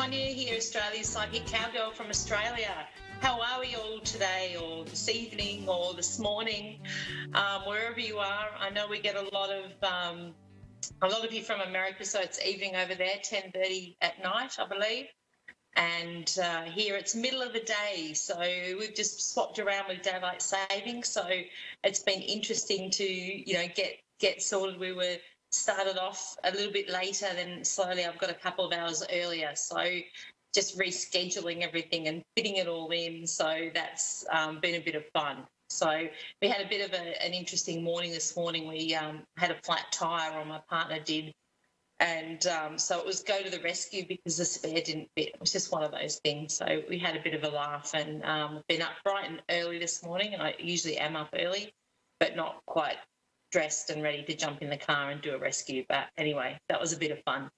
Sonia here, Australia's Psychic Cowgirl from Australia. How are we all today, or this evening, or this morning, wherever you are? I know we get a lot of you from America, so it's evening over there, 10:30 at night, I believe. And here it's middle of the day, so we've just swapped around with daylight savings. So it's been interesting to get sorted. We were started off a little bit later, then slowly I've got a couple of hours earlier. So just rescheduling everything and fitting it all in. So that's been a bit of fun. So we had a bit of an interesting morning this morning. We had a flat tyre, or my partner did. And so it was go to the rescue because the spare didn't fit. It was just one of those things. So we had a bit of a laugh, and been up bright and early this morning. And I usually am up early, but not quite dressed and ready to jump in the car and do a rescue. But anyway, that was a bit of fun.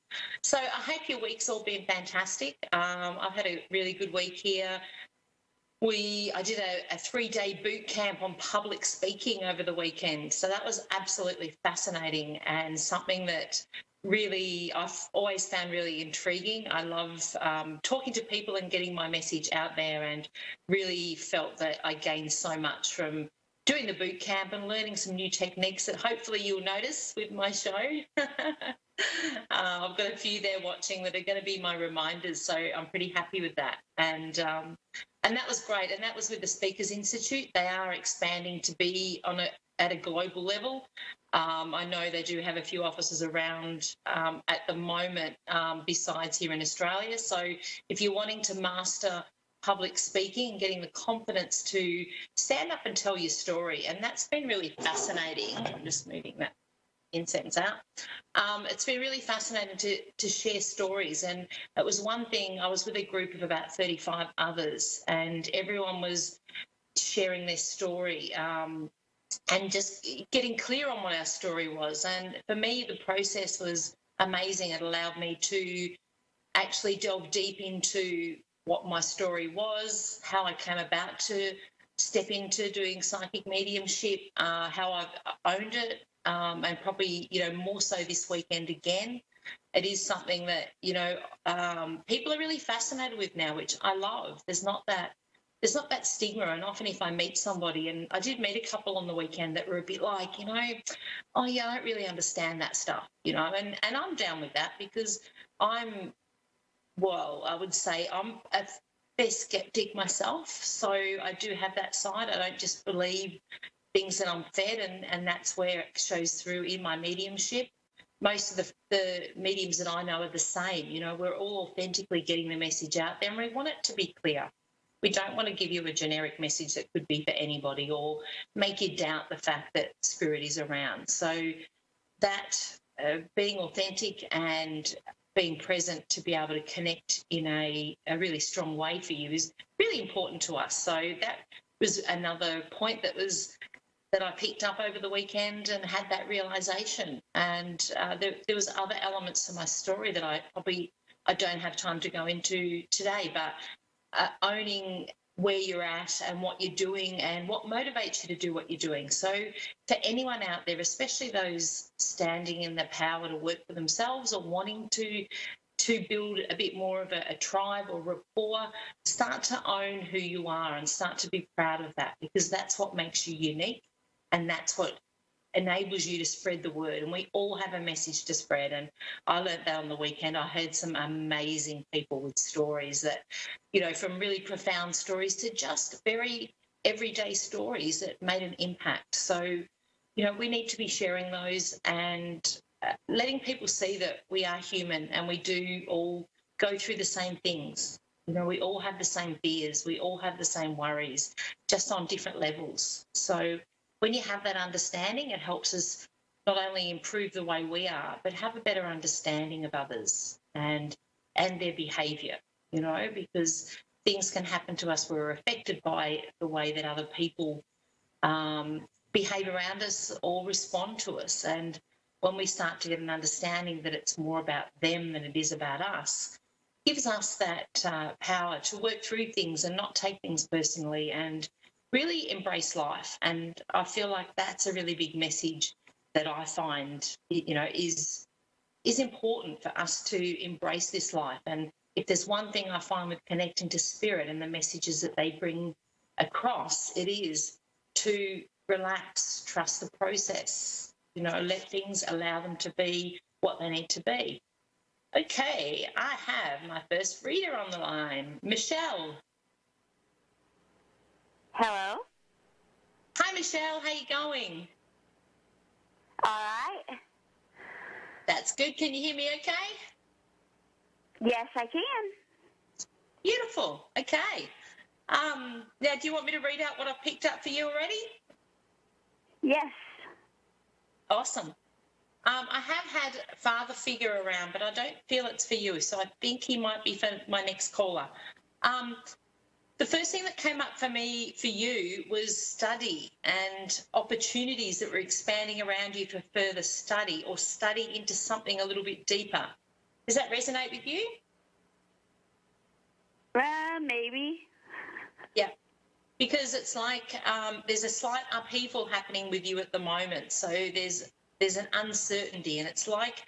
So I hope your week's all been fantastic. I've had a really good week here. I did a 3-day boot camp on public speaking over the weekend. So that was absolutely fascinating, and something that really I've always found really intriguing. I love talking to people and getting my message out there, and really felt that I gained so much from doing the boot camp and learning some new techniques that hopefully you'll notice with my show. I've got a few there watching that are going to be my reminders, so I'm pretty happy with that. And that was great. And that was with the Speakers Institute. They are expanding to be at a global level. I know they do have a few offices around at the moment, besides here in Australia. So if you're wanting to master public speaking and getting the confidence to stand up and tell your story, and that's been really fascinating. I'm just moving that incense out. It's been really fascinating to share stories, and it was one thing. I was with a group of about 35 others, and everyone was sharing their story, and just getting clear on what our story was. And for me, the process was amazing. It allowed me to actually delve deep into what my story was, how I came about to step into doing psychic mediumship, how I've owned it, and probably, more so this weekend again. It is something that, people are really fascinated with now, which I love. There's not that stigma. And often if I meet somebody, and I did meet a couple on the weekend that were a bit like, oh yeah, I don't really understand that stuff, and I'm down with that, because I would say I'm a fair skeptic myself. So I do have that side. I don't just believe things that I'm fed, and that's where it shows through in my mediumship. Most of the mediums that I know are the same. We're all authentically getting the message out there, and we want it to be clear. We don't want to give you a generic message that could be for anybody, or make you doubt the fact that spirit is around. So that being authentic and being present to be able to connect in a really strong way for you is really important to us. So that was another point that I picked up over the weekend, and had that realisation. And there was other elements to my story that I don't have time to go into today, but owning where you're at and what you're doing and what motivates you to do what you're doing. So for anyone out there, especially those standing in the power to work for themselves, or wanting to build a bit more of a tribe or rapport, start to own who you are and start to be proud of that, because that's what makes you unique, and that's what enables you to spread the word. And we all have a message to spread. And I learned that on the weekend. I heard some amazing people with stories that, from really profound stories to just very everyday stories that made an impact. So, we need to be sharing those and letting people see that we are human, and we do all go through the same things. We all have the same fears. We all have the same worries, just on different levels. So when you have that understanding, it helps us not only improve the way we are, but have a better understanding of others and their behaviour, because things can happen to us. We're affected by the way that other people behave around us or respond to us. And when we start to get an understanding that it's more about them than it is about us, it gives us that power to work through things and not take things personally, and really embrace life. And I feel like that's a really big message that I find, is important for us to embrace this life. And if there's one thing I find with connecting to spirit and the messages that they bring across, it is to relax, trust the process, let things, allow them to be what they need to be. Okay, I have my first reader on the line, Michelle. Hello. Hi, Michelle. How you going? All right. That's good. Can you hear me okay? Yes, I can. Beautiful. Okay. Now, do you want me to read out what I've picked up for you already? Yes. Awesome. I have had a father figure around, but I don't feel it's for you, so I think he might be for my next caller. The first thing that came up for me, for you, was study and opportunities that were expanding around you for further study or study into something a little bit deeper. Does that resonate with you? Maybe. Yeah, because it's like there's a slight upheaval happening with you at the moment. So there's an uncertainty, and it's like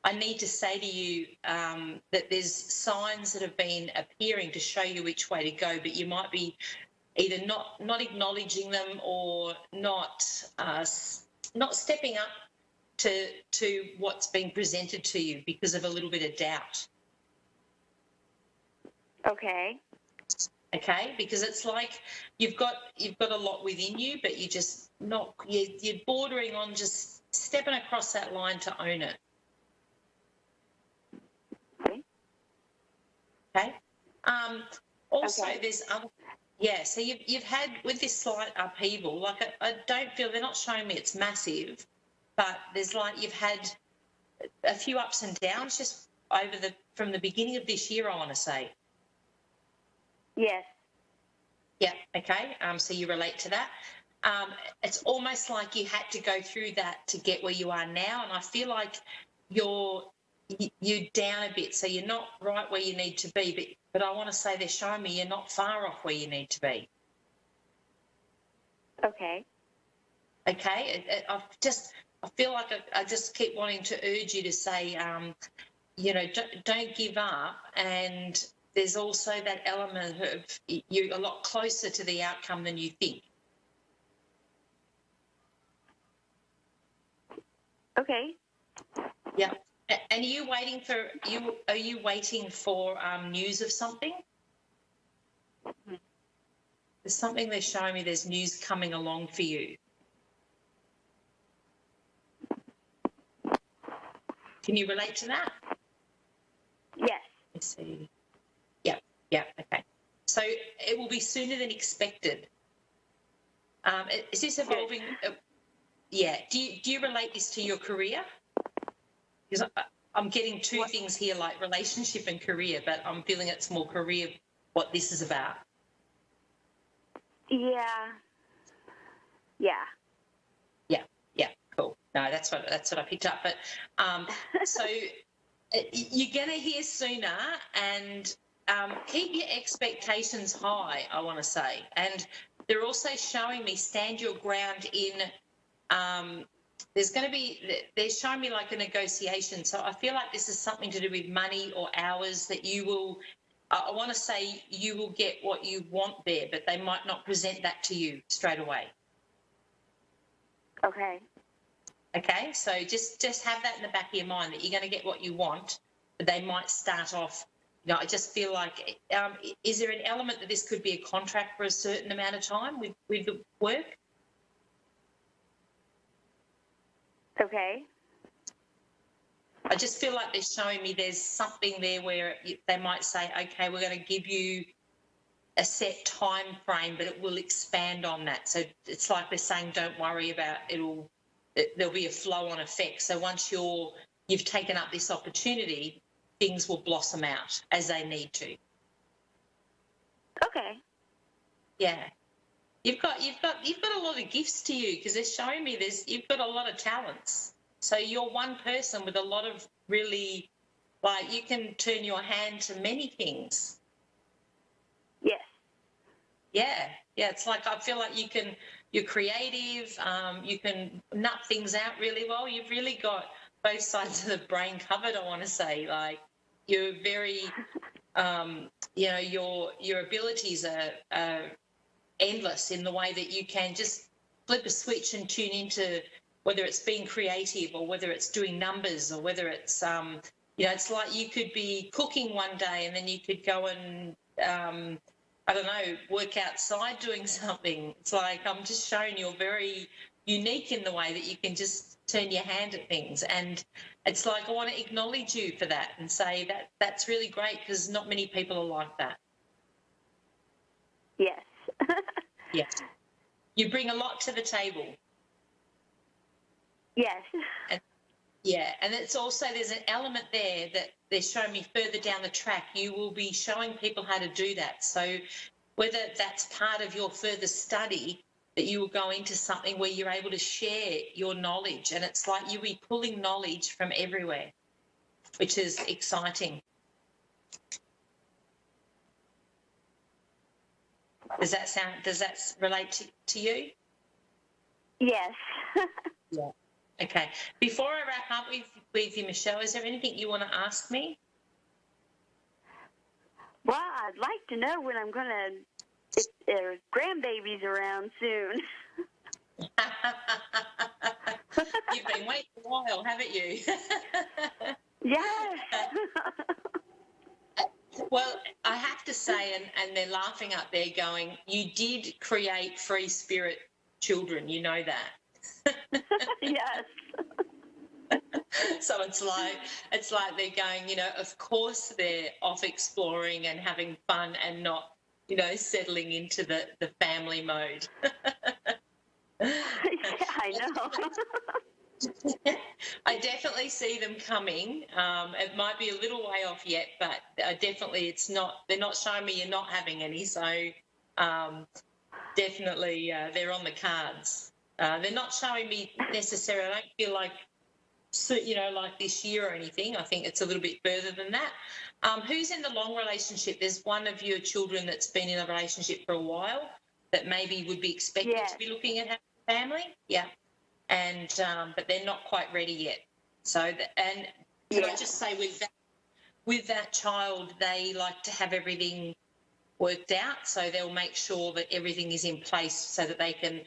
I need to say to you that there's signs that have been appearing to show you which way to go, but you might be either not acknowledging them or not stepping up to what's being presented to you because of a little bit of doubt. Okay. Okay, because it's like you've got a lot within you, but you're just not. You're bordering on just stepping across that line to own it. Okay. Also, okay. There's other. Yeah. So you've had with this slight upheaval. Like I don't feel they're not showing me it's massive, but there's like you've had a few ups and downs just from the beginning of this year. I want to say. Yes. Yeah. Okay. So you relate to that. It's almost like you had to go through that to get where you are now, and I feel like you're down a bit, so you're not right where you need to be. But I want to say they're showing me you're not far off where you need to be. Okay. Okay. I feel like I just keep wanting to urge you to say, don't give up. And there's also that element of you're a lot closer to the outcome than you think. Okay. Yeah. And are you waiting for news of something? Mm-hmm. There's something they're showing me. There's news coming along for you. Can you relate to that? Yes. Let's see. Yeah. Okay. So it will be sooner than expected. Is this evolving? Yeah. Do you relate this to your career? Because I'm getting two things here, like relationship and career, but I'm feeling it's more career what this is about. Yeah. Yeah. Cool. No, that's what I picked up. But so you're going to hear sooner, and keep your expectations high, I want to say. And they're also showing me stand your ground in. They're showing me like a negotiation. So I feel like this is something to do with money or hours that you will, I want to say you will get what you want there, but they might not present that to you straight away. Okay. Okay, so just have that in the back of your mind that you're going to get what you want, but they might start off, I just feel like, is there an element that this could be a contract for a certain amount of time with the work? Okay. I just feel like they're showing me there's something there where they might say, okay, we're going to give you a set time frame, but it will expand on that. So it's like they're saying, don't worry about there'll be a flow-on effect. So once you've taken up this opportunity, things will blossom out as they need to. Okay. Yeah. You've got a lot of gifts to you because they're showing me you've got a lot of talents. So you're one person with a lot of really, like, you can turn your hand to many things. Yes. Yeah. It's like I feel like you're creative. You can nut things out really well. You've really got both sides of the brain covered. I want to say, like, you're very your abilities are endless in the way that you can just flip a switch and tune into whether it's being creative or whether it's doing numbers or whether it's, it's like you could be cooking one day and then you could go and, I don't know, work outside doing something. It's like I'm just showing you're very unique in the way that you can just turn your hand at things. And it's like I want to acknowledge you for that and say that that's really great because not many people are like that. Yes. Yeah. You bring a lot to the table. Yes. And, and it's also, there's an element there that they're showing me further down the track. You will be showing people how to do that. So whether that's part of your further study, that you will go into something where you're able to share your knowledge, and it's like you'll be pulling knowledge from everywhere, which is exciting. Does that relate to you? Yes. Yeah. Okay. Before I wrap up with you, Michelle, is there anything you want to ask me? Well, I'd like to know when I'm going to, if there's grandbabies around soon. You've been waiting a while, haven't you? Yes. Well, I have to say, and they're laughing up there going, you did create free spirit children, you know that. Yes. So it's like they're going, of course they're off exploring and having fun and not, settling into the family mode. Yeah, I know. I definitely see them coming. It might be a little way off yet, but definitely they're not showing me you're not having any. So definitely they're on the cards. They're not showing me necessarily, I don't feel like, like this year or anything. I think it's a little bit further than that. Who's in the long relationship? There's one of your children that's been in a relationship for a while that maybe would be expected to be looking at having a family. Yeah. And but they're not quite ready yet. So, can I just say with that child, they like to have everything worked out. So they'll make sure that everything is in place so that they can,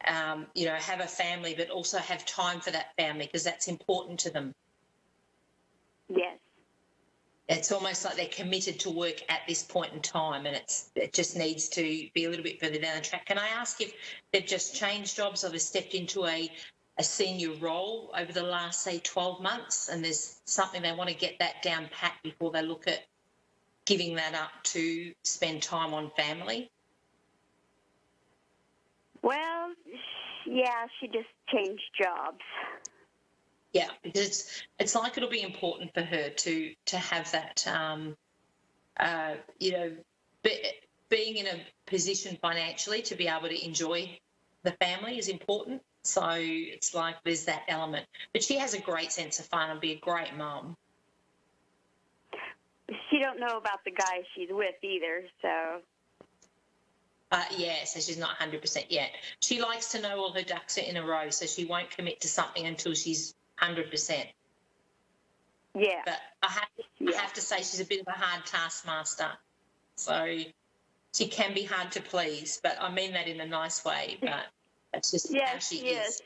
have a family, but also have time for that family because that's important to them. Yes. It's almost like they're committed to work at this point in time, and it just needs to be a little bit further down the track. Can I ask if they've just changed jobs or they've stepped into a senior role over the last, say, 12 months, and there's something they want to get that down pat before they look at giving that up to spend time on family? Well, yeah, she just changed jobs. Yeah, because it's like it'll be important for her to have that, being in a position financially to be able to enjoy the family is important. So it's like there's that element. But she has a great sense of fun and be a great mum. She don't know about the guy she's with either, so... So she's not 100% yet. She likes to know all her ducks are in a row, so she won't commit to something until she's 100%. Yeah. But I have to say she's a bit of a hard taskmaster. So she can be hard to please, but I mean that in a nice way, but that's just how she is.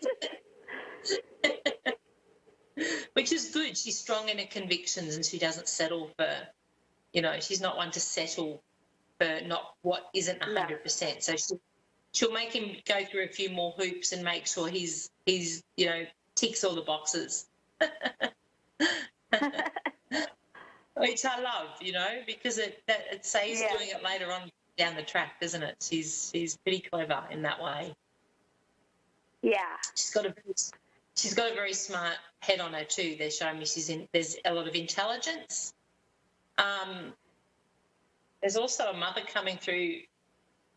Which is good. She's strong in her convictions and she doesn't settle for, she's not one to settle for not what isn't 100%. So she'll make him go through a few more hoops and make sure he's ticks all the boxes. Which I love, because it saves doing it later on down the track, doesn't it? She's pretty clever in that way. Yeah. She's got a very smart head on her too. They're showing me there's a lot of intelligence. There's also a mother coming through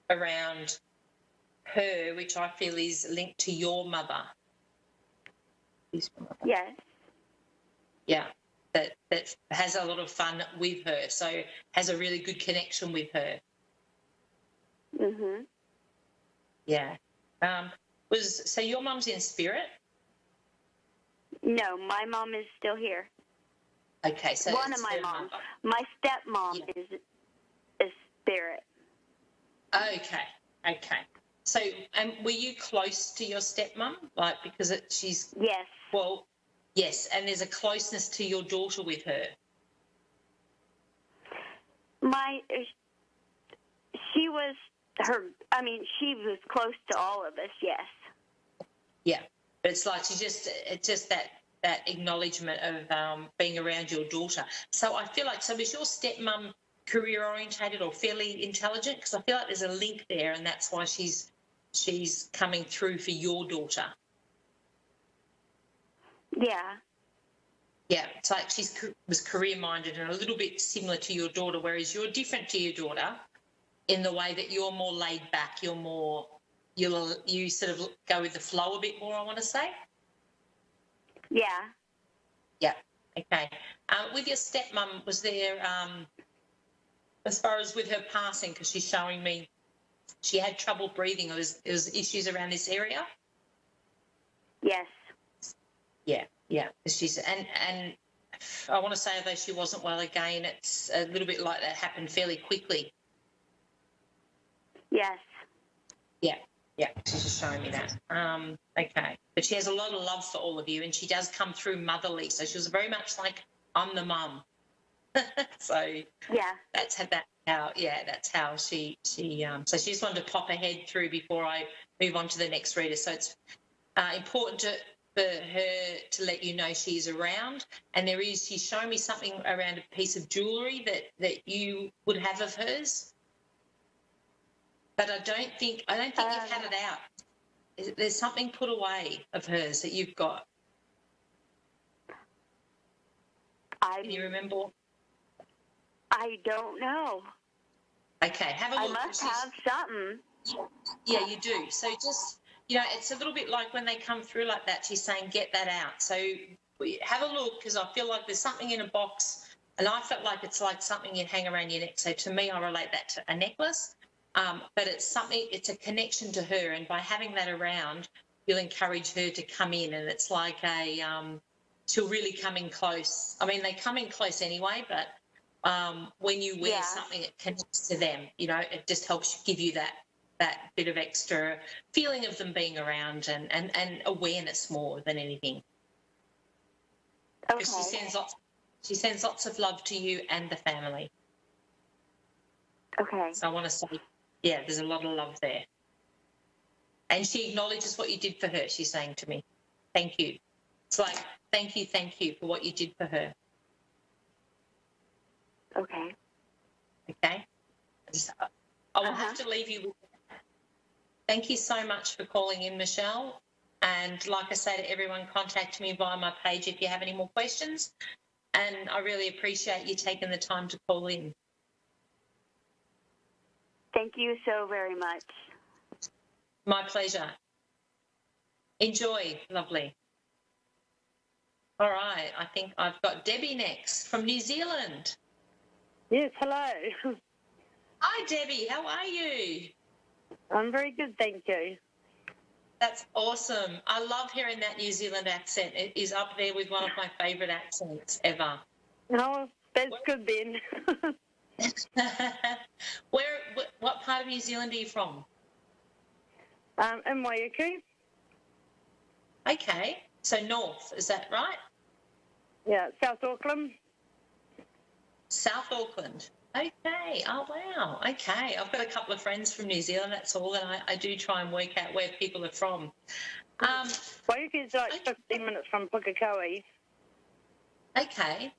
around her, which I feel is linked to your mother. Yes. Yeah, that has a lot of fun with her, so has a really good connection with her. Mhm. Yeah. So your mum's in spirit? No, my mom is still here. Okay, so one it's of my her moms. mother. My stepmom is spirit. Okay. So, were you close to your stepmom? Like, because she's... Yes. Well, yes, and there's a closeness to your daughter with her. She was close to all of us, yes. Yeah, but it's like it's just that acknowledgement of being around your daughter. So I feel like, was your stepmom career orientated or fairly intelligent? Because I feel like there's a link there, and that's why she's coming through for your daughter. Yeah. Yeah, it's like she was career-minded and a little bit similar to your daughter, whereas you're different to your daughter in the way that you're more laid back, you sort of go with the flow a bit more, I want to say. Yeah. Yeah, okay. With your stepmom, was there, as far as with her passing, because she's showing me she had trouble breathing, there was issues around this area? Yes. Yeah. She's and I want to say, although she wasn't well again, it's a little bit like that happened fairly quickly. Yes. Yeah. She's just showing me that. Okay, but she has a lot of love for all of you, and she does come through motherly. So she was very much like, I'm the mum. So yeah, that's how she. So she just wanted to pop her head through before I move on to the next reader. So it's important for her to let you know she's around, and she's showing me something around a piece of jewellery that you would have of hers, but I don't think you've had it out. There's something put away of hers that you've got. Can you remember? I don't know. Okay, have a look. I must have something. Yeah, you do. So just, it's a little bit like when they come through like that, she's saying, get that out. So have a look, because I feel like there's something in a box, and I felt like it's like something you'd hang around your neck. So to me, I relate that to a necklace, but it's a connection to her, and by having that around, you'll encourage her to come in, and it's like she'll really come in close. I mean, they come in close anyway, but when you wear something that connects to them, it just helps give you that bit of extra feeling of them being around and awareness more than anything. Okay. Because she sends lots of love to you and the family. Okay. So I want to say, there's a lot of love there. And she acknowledges what you did for her, she's saying to me. Thank you. It's like, thank you for what you did for her. Okay. Okay? I will have to leave you with that. Thank you so much for calling in, Michelle. And like I say to everyone, contact me via my page if you have any more questions. And I really appreciate you taking the time to call in. Thank you so very much. My pleasure. Enjoy. Lovely. All right. I think I've got Debbie next from New Zealand. Yes, hello. Hi, Debbie. How are you? I'm very good, thank you. That's awesome. I love hearing that New Zealand accent. It is up there with one of my favourite accents ever. Oh, that's good then. What part of New Zealand are you from? In Waiuku. Okay, so north, is that right? Yeah, South Auckland. South Auckland. Okay. Oh, wow. Okay. I've got a couple of friends from New Zealand, that's all, and I do try and work out where people are from. Waiuku is like 15 minutes from Pukekohe. Okay.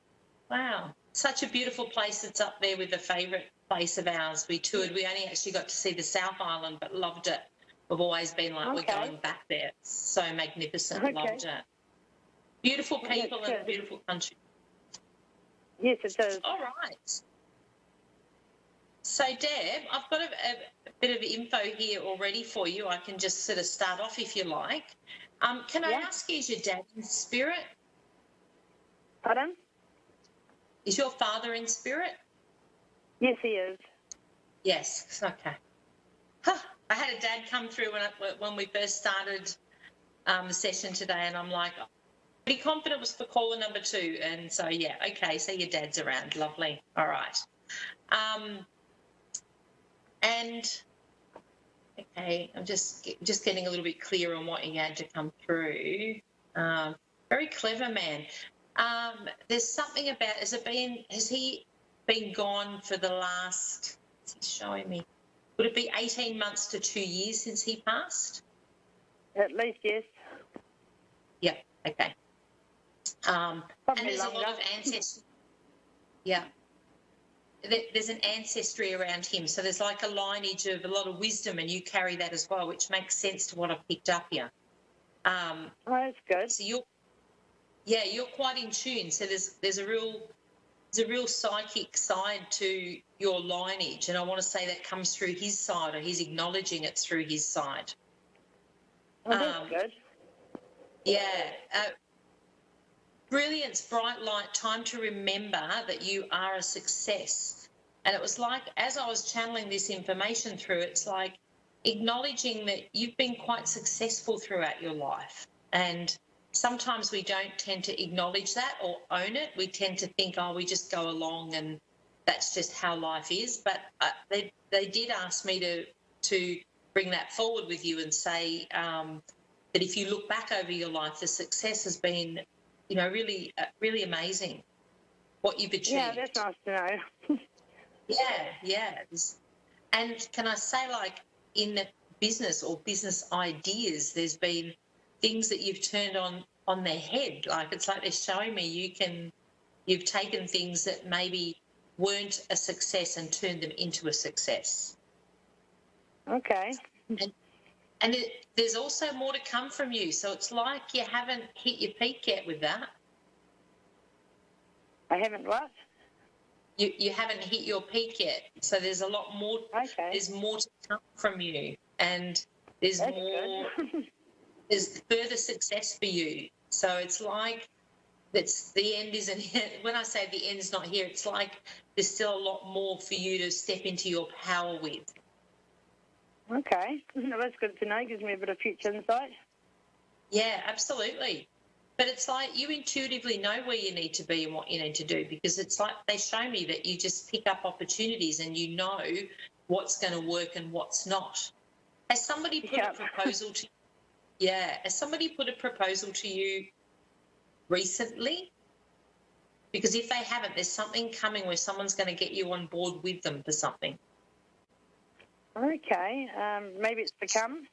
Wow. Such a beautiful place. It's up there with a favourite place of ours. We toured. We only actually got to see the South Island, but loved it. We've always been like, we're going back there. It's so magnificent. Okay. Loved it. Beautiful people and a beautiful country. Yes, it is. All right. So, Deb, I've got a bit of info here already for you. I can just sort of start off if you like. Can I ask you, is your dad in spirit? Pardon? Is your father in spirit? Yes, he is. Yes. Okay. I had a dad come through when we first started the session today, and I'm like, pretty confident was for caller number 2. And so, yeah, okay, so your dad's around. Lovely. All right. And, okay, I'm just getting a little bit clearer on what you had to come through. Very clever man. There's something about, has he been gone for the last, what's he showing me? Would it be 18 months to 2 years since he passed? At least, yes. Yeah, okay. And there's longer. a lot of ancestry. Yeah. There's an ancestry around him. So there's like a lineage of a lot of wisdom, and you carry that as well, which makes sense to what I've picked up here. Oh, that's good. So you're quite in tune. So there's a real psychic side to your lineage, and I want to say that comes through his side, or he's acknowledging it through his side. Oh, that's good. Yeah. Brilliance, bright light, time to remember that you are a success. And it was like, as I was channeling this information through, it's like acknowledging that you've been quite successful throughout your life. And sometimes we don't tend to acknowledge that or own it. We tend to think, oh, we just go along and that's just how life is. But they did ask me to bring that forward with you and say that if you look back over your life, the success has been, really, really amazing what you've achieved. Yeah, that's nice to know. Yeah. And can I say, like, in business or business ideas, there's been things that you've turned on their head. Like, it's like they're showing me you've taken things that maybe weren't a success and turned them into a success. Okay. And there's also more to come from you. So it's like you haven't hit your peak yet with that. I haven't what? You haven't hit your peak yet. So there's a lot more. Okay. There's more to come from you. And there's That's more. good. There's further success for you. So it's like the end isn't here. When I say the end's not here, it's like there's still a lot more for you to step into your power with. Okay. That's good to know. Gives me a bit of future insight. Yeah, absolutely. But it's like you intuitively know where you need to be and what you need to do, because it's like they show me that you just pick up opportunities and you know what's going to work and what's not. Has somebody put a proposal to you? Yeah. Has somebody put a proposal to you recently? Because if they haven't, there's something coming where someone's going to get you on board with them for something. Okay. Maybe it's become.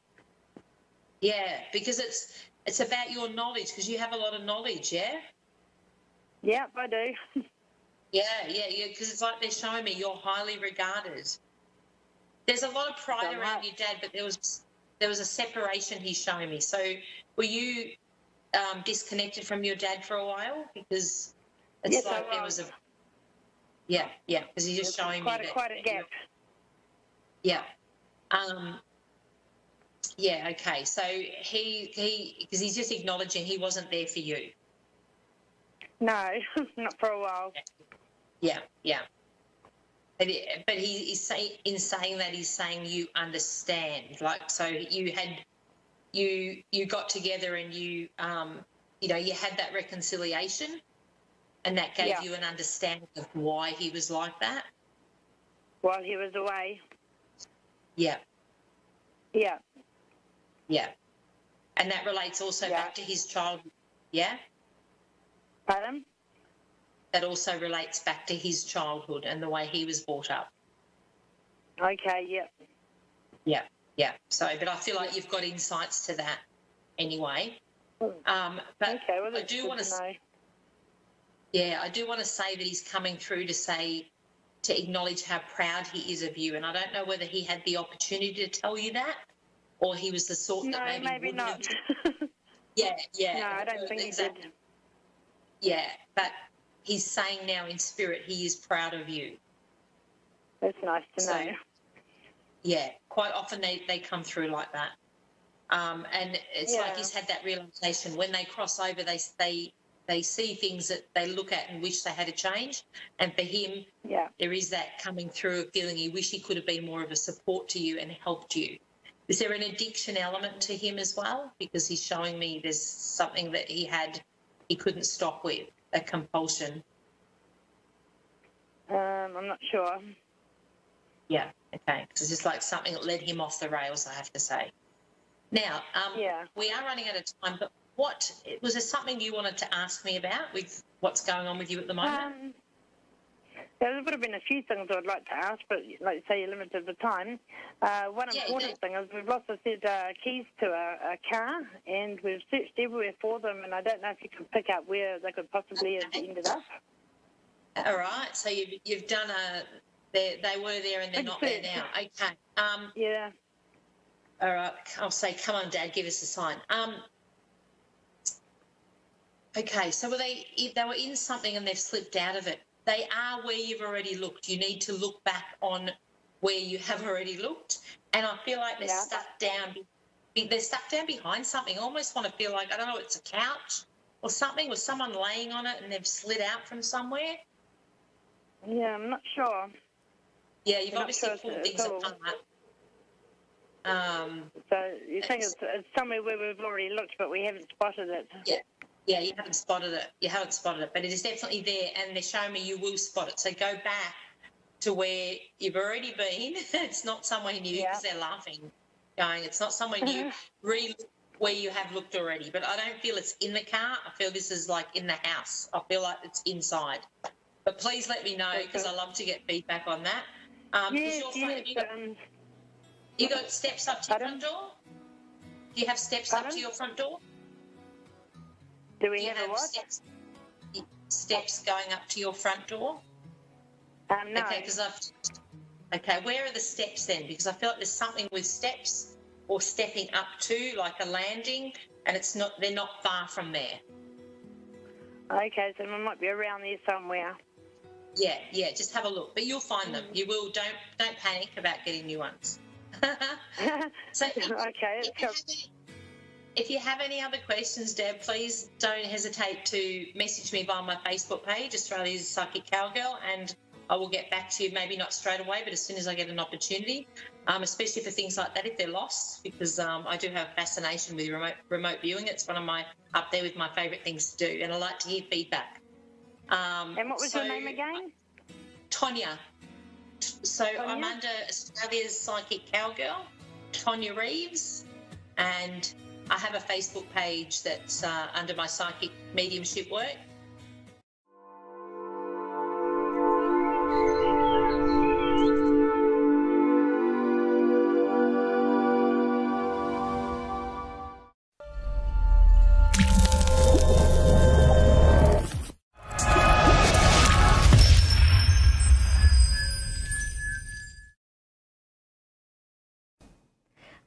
Yeah, because it's about your knowledge, because you have a lot of knowledge, yeah? Yep, I do. Yeah, because it's like they're showing me you're highly regarded. There's a lot of pride around your dad, but there was a separation he's showing me. So were you disconnected from your dad for a while? Because it's yes, like there was a... Yeah, because he's just showing me that... Quite a gap. Yeah. Yeah, okay. So he because he's just acknowledging he wasn't there for you. No, not for a while. Yeah. But he's saying that he's saying you understand. Like, so you got together and you had that reconciliation, and that gave you an understanding of why he was like that. While he was away. Yeah. Yeah. Yeah. And that relates also back to his childhood. Yeah? Pardon? That also relates back to his childhood and the way he was brought up. Okay, Yeah. So, but I feel like you've got insights to that anyway. But okay, well, I do want to know. Yeah, I do want to say that he's coming through to acknowledge how proud he is of you. And I don't know whether he had the opportunity to tell you that, or he was the sort that maybe not. Yeah. No, I don't think he did. Yeah, but he's saying now in spirit he is proud of you. That's nice to know. Yeah, quite often they come through like that. And it's like he's had that realisation. When they cross over, they see things that they look at and wish they had a change. And for him, there is that coming through, a feeling he wish he could have been more of a support to you and helped you. Is there an addiction element to him as well? Because he's showing me there's something that he had he couldn't stop with, a compulsion? I'm not sure. Yeah, okay. Because it's just like something that led him off the rails, I have to say. Now, we are running out of time, but was there something you wanted to ask me about with what's going on with you at the moment? There would have been a few things I'd like to ask, but like you say, you're limited for time. One important thing is we've lost the keys to a car, and we've searched everywhere for them, and I don't know if you can pick up where they could possibly have ended up. All right, so you've done they were there and they're not there now. Okay. Yeah. All right, I'll say, come on, Dad, give us a sign. Okay, so they were in something and they've slipped out of it. They are where you've already looked. You need to look back on where you have already looked. And I feel like they're stuck down. They're stuck down behind something. I almost want to feel like, I don't know, it's a couch or something with someone laying on it and they've slid out from somewhere. Yeah, I'm not sure. Yeah, you've obviously pulled things apart. So you think it's somewhere where we've already looked, but we haven't spotted it? Yeah, you haven't spotted it. But it is definitely there, and they're showing me you will spot it. So go back to where you've already been. It's not somewhere new because they're laughing, going, it's not somewhere new. Where you have looked already. But I don't feel it's in the car. I feel this is like in the house. I feel like it's inside. But please let me know because I love to get feedback on that. You got steps up to your front door? Do you have steps up to your front door? Do we have what? Steps going up to your front door? No. Okay, where are the steps then? Because I feel like there's something with steps or stepping up to, like a landing, and they're not far from there. Okay, so we might be around there somewhere. Yeah, just have a look. But you'll find them. You will. Don't panic about getting new ones. So if you have any other questions, Deb, please don't hesitate to message me via my Facebook page, Australia's Psychic Cowgirl, and I will get back to you, maybe not straight away, but as soon as I get an opportunity, especially for things like that, if they're lost, because I do have a fascination with remote viewing. It's one of up there with my favourite things to do, and I like to hear feedback. And what was your name again? Tonya. So Tonya? I'm under Australia's Psychic Cowgirl, Tonya Reeves, and I have a Facebook page that's under my psychic mediumship work.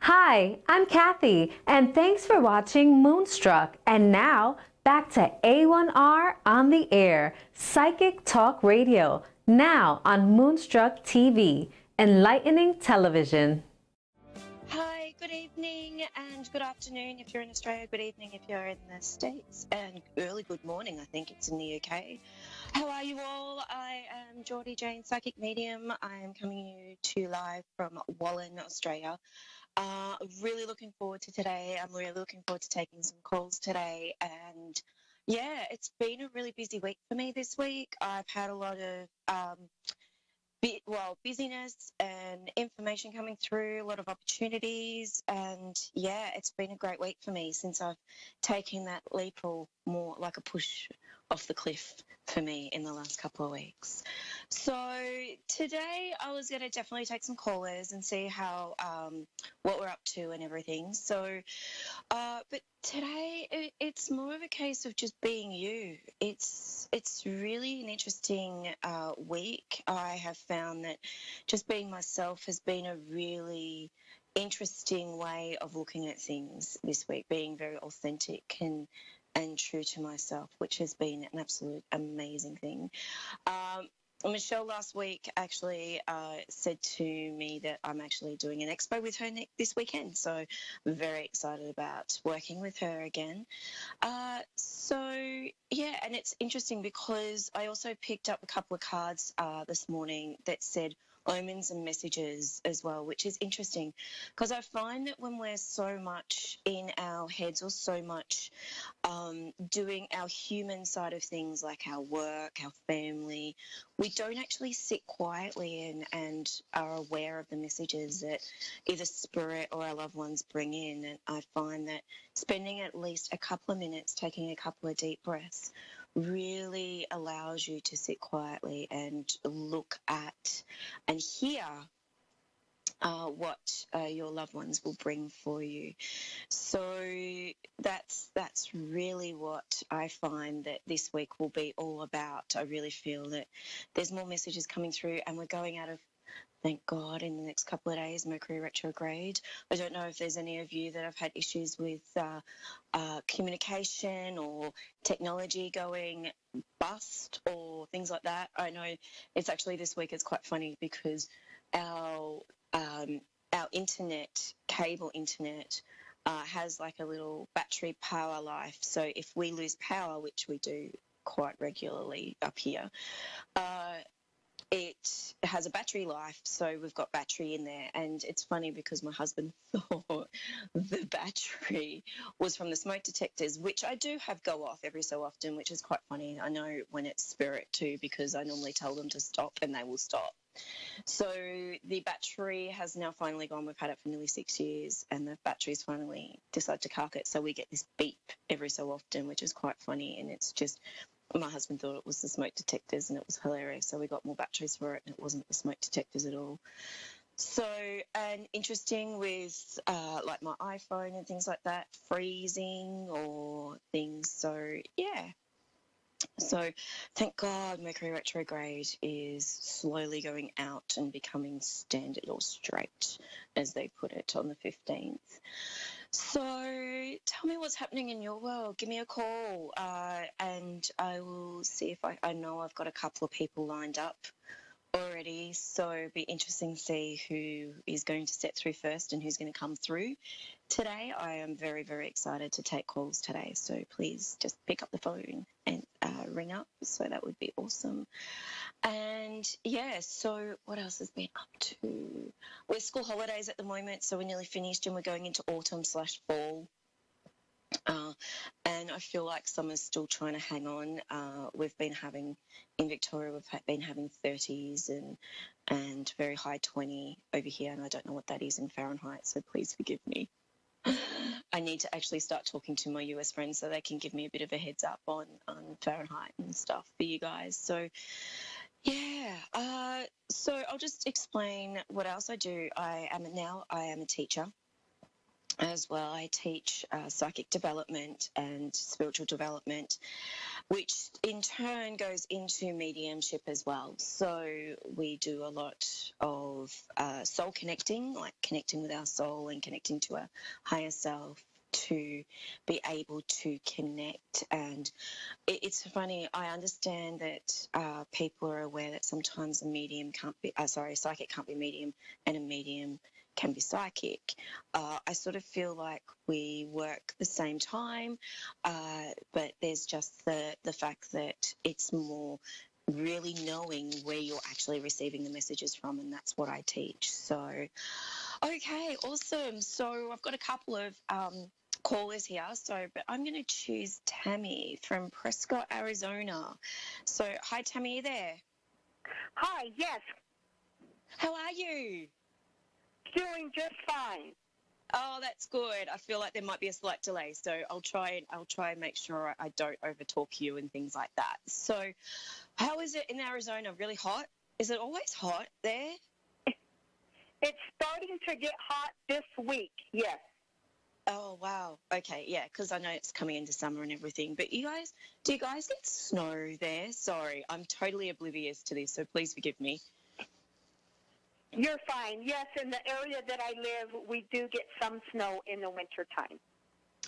Hi, I'm Kathy, and thanks for watching Moonstruck. And now, back to A1R on the Air, Psychic Talk Radio, now on Moonstruck TV, enlightening television. Hi, good evening and good afternoon if you're in Australia, good evening if you're in the States, and early good morning, I think it's in the UK. How are you all? I am Geordie Jane, Psychic Medium. I am coming you to live from Wallen, Australia. Really looking forward to today. I'm really looking forward to taking some calls today. And yeah, it's been a really busy week for me this week. I've had a lot of busyness and information coming through, a lot of opportunities. And yeah, it's been a great week for me since I've taken that leap, or more like a push off the cliff for me in the last couple of weeks. So today I was going to definitely take some callers and see how what we're up to and everything. So but today it's more of a case of just being you. It's really an interesting week. I have found that just being myself has been a really interesting way of looking at things this week, being very authentic and true to myself, which has been an absolute amazing thing. Michelle last week actually said to me that I'm actually doing an expo with her this weekend, so I'm very excited about working with her again. So yeah, and it's interesting because I also picked up a couple of cards this morning that said omens and messages as well, which is interesting because I find that when we're so much in our heads or so much doing our human side of things like our work, our family, we don't actually sit quietly and are aware of the messages that either spirit or our loved ones bring in. And I find that spending at least a couple of minutes, taking a couple of deep breaths, really allows you to sit quietly and look at and hear what your loved ones will bring for you. So that's really what I find that this week will be all about. I really feel that there's more messages coming through, and we're going out of, thank God, in the next couple of days, Mercury retrograde. I don't know if there's any of you that have had issues with communication or technology going bust or things like that. I know it's actually this week, it's quite funny because our internet, cable internet, has like a little battery power life. So if we lose power, which we do quite regularly up here, it has a battery life, so we've got battery in there. And it's funny because my husband thought the battery was from the smoke detectors, which I do have go off every so often, which is quite funny. I know when it's spirit too, because I normally tell them to stop and they will stop. So the battery has now finally gone. We've had it for nearly 6 years, and the battery's finally decided to cark it. So we get this beep every so often, which is quite funny. And it's just, my husband thought it was the smoke detectors, and it was hilarious. So we got more batteries for it, and it wasn't the smoke detectors at all. So, and interesting with like my iPhone and things like that, freezing or things. So, yeah. So thank God Mercury retrograde is slowly going out and becoming standard or straight, as they put it, on the 15th. So tell me what's happening in your world. Give me a call and I will see if I know I've got a couple of people lined up already. So it'll be interesting to see who is going to step through first and who's going to come through. Today, I am very, very excited to take calls today. So please just pick up the phone and ring up. So that would be awesome. And yeah, so what else has been up to? We're school holidays at the moment, so we're nearly finished and we're going into autumn/fall. And I feel like summer's still trying to hang on. We've been having, in Victoria, been having 30s and very high 20 over here, and I don't know what that is in Fahrenheit, so please forgive me. I need to actually start talking to my US friends so they can give me a bit of a heads up on Fahrenheit and stuff for you guys. So, yeah. So I'll just explain what else I do. I am a teacher as well. I teach psychic development and spiritual development, which in turn goes into mediumship as well. So we do a lot of soul connecting, like connecting with our soul and connecting to our higher self to be able to connect. And it's funny, I understand that people are aware that sometimes a psychic can't be medium, and a medium can be psychic. I sort of feel like we work the same time, but there's just the fact that it's more really knowing where you're actually receiving the messages from, and that's what I teach. So, okay, awesome. So I've got a couple of callers here, but I'm going to choose Tammy from Prescott, Arizona. So, hi, Tammy, are you there? Hi, yes. How are you? Doing just fine. Oh, that's good. I feel like there might be a slight delay, so I'll try and make sure I don't overtalk you and things like that. So, how is it in Arizona? Really hot? Is it always hot there? It's starting to get hot this week, yes. Oh, wow. Okay, yeah, because I know it's coming into summer and everything. But do you guys get snow there? Sorry, I'm totally oblivious to this, so please forgive me. You're fine. Yes, in the area that I live, we do get some snow in the wintertime.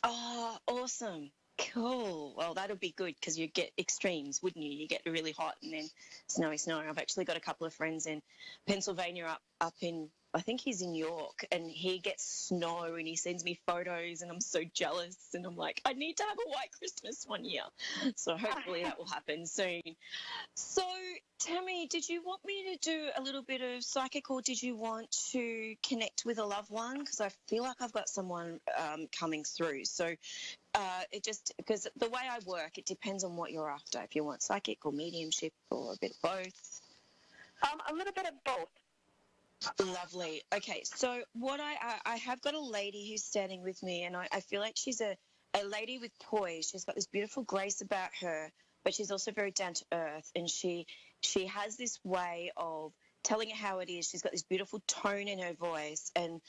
Oh, awesome. Cool. Well, that'll be good because you get extremes, wouldn't you? You get really hot and then snowy snow. I've actually got a couple of friends in Pennsylvania up in I think he's in York, and he gets snow and he sends me photos, and I'm so jealous, and I'm like, I need to have a white Christmas one year. So hopefully that will happen soon. So Tammy, did you want me to do a little bit of psychic, or did you want to connect with a loved one? Because I feel like I've got someone coming through. So it just, because the way I work, it depends on what you're after. If you want psychic or mediumship or a bit of both. A little bit of both. Lovely. Okay, so what I have got a lady who's standing with me, and I feel like she's a lady with poise. She's got this beautiful grace about her, but she's also very down to earth, and she has this way of telling it how it is. She's got this beautiful tone in her voice, and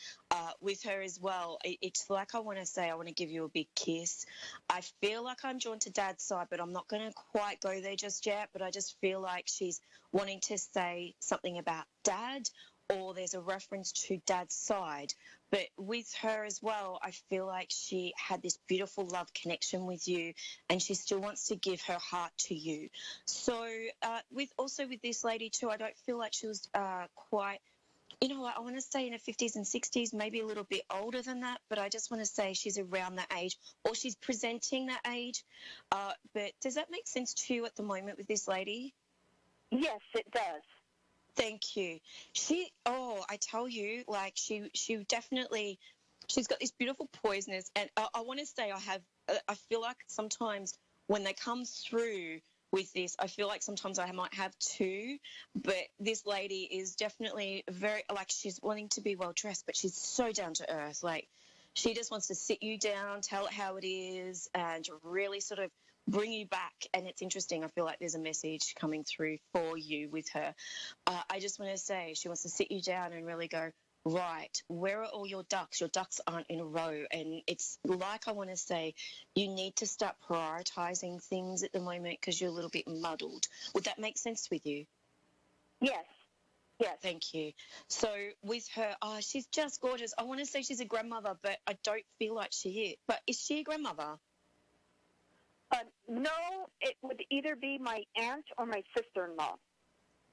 with her as well, it's like I want to give you a big kiss. I feel like I'm drawn to Dad's side, but I'm not going to quite go there just yet, but I just feel like she's wanting to say something about Dad, or there's a reference to Dad's side. But with her as well, I feel like she had this beautiful love connection with you, and she still wants to give her heart to you. So with this lady too, I don't feel like she was quite, I want to say in her 50s and 60s, maybe a little bit older than that, but I just want to say she's around that age, or she's presenting that age. But does that make sense to you at the moment with this lady? Yes, it does. Thank you. I tell you, like she definitely, she's got this beautiful poisonous, and I want to say I feel like sometimes when they come through with this, I feel like sometimes I might have two, but this lady is definitely very, like, she's wanting to be well dressed, but she's so down to earth. Like, she just wants to sit you down, tell it how it is, and really sort of bring you back. And it's interesting, I feel like there's a message coming through for you with her. I just want to say she wants to sit you down and really go, right, where are all your ducks? Your ducks aren't in a row. And it's like, I want to say, you need to start prioritizing things at the moment because you're a little bit muddled. Would that make sense with you? Yes. Yes. Thank you. So with her, she's just gorgeous. I want to say she's a grandmother, but I don't feel like she is. But is she a grandmother? No, it would either be my aunt or my sister-in-law.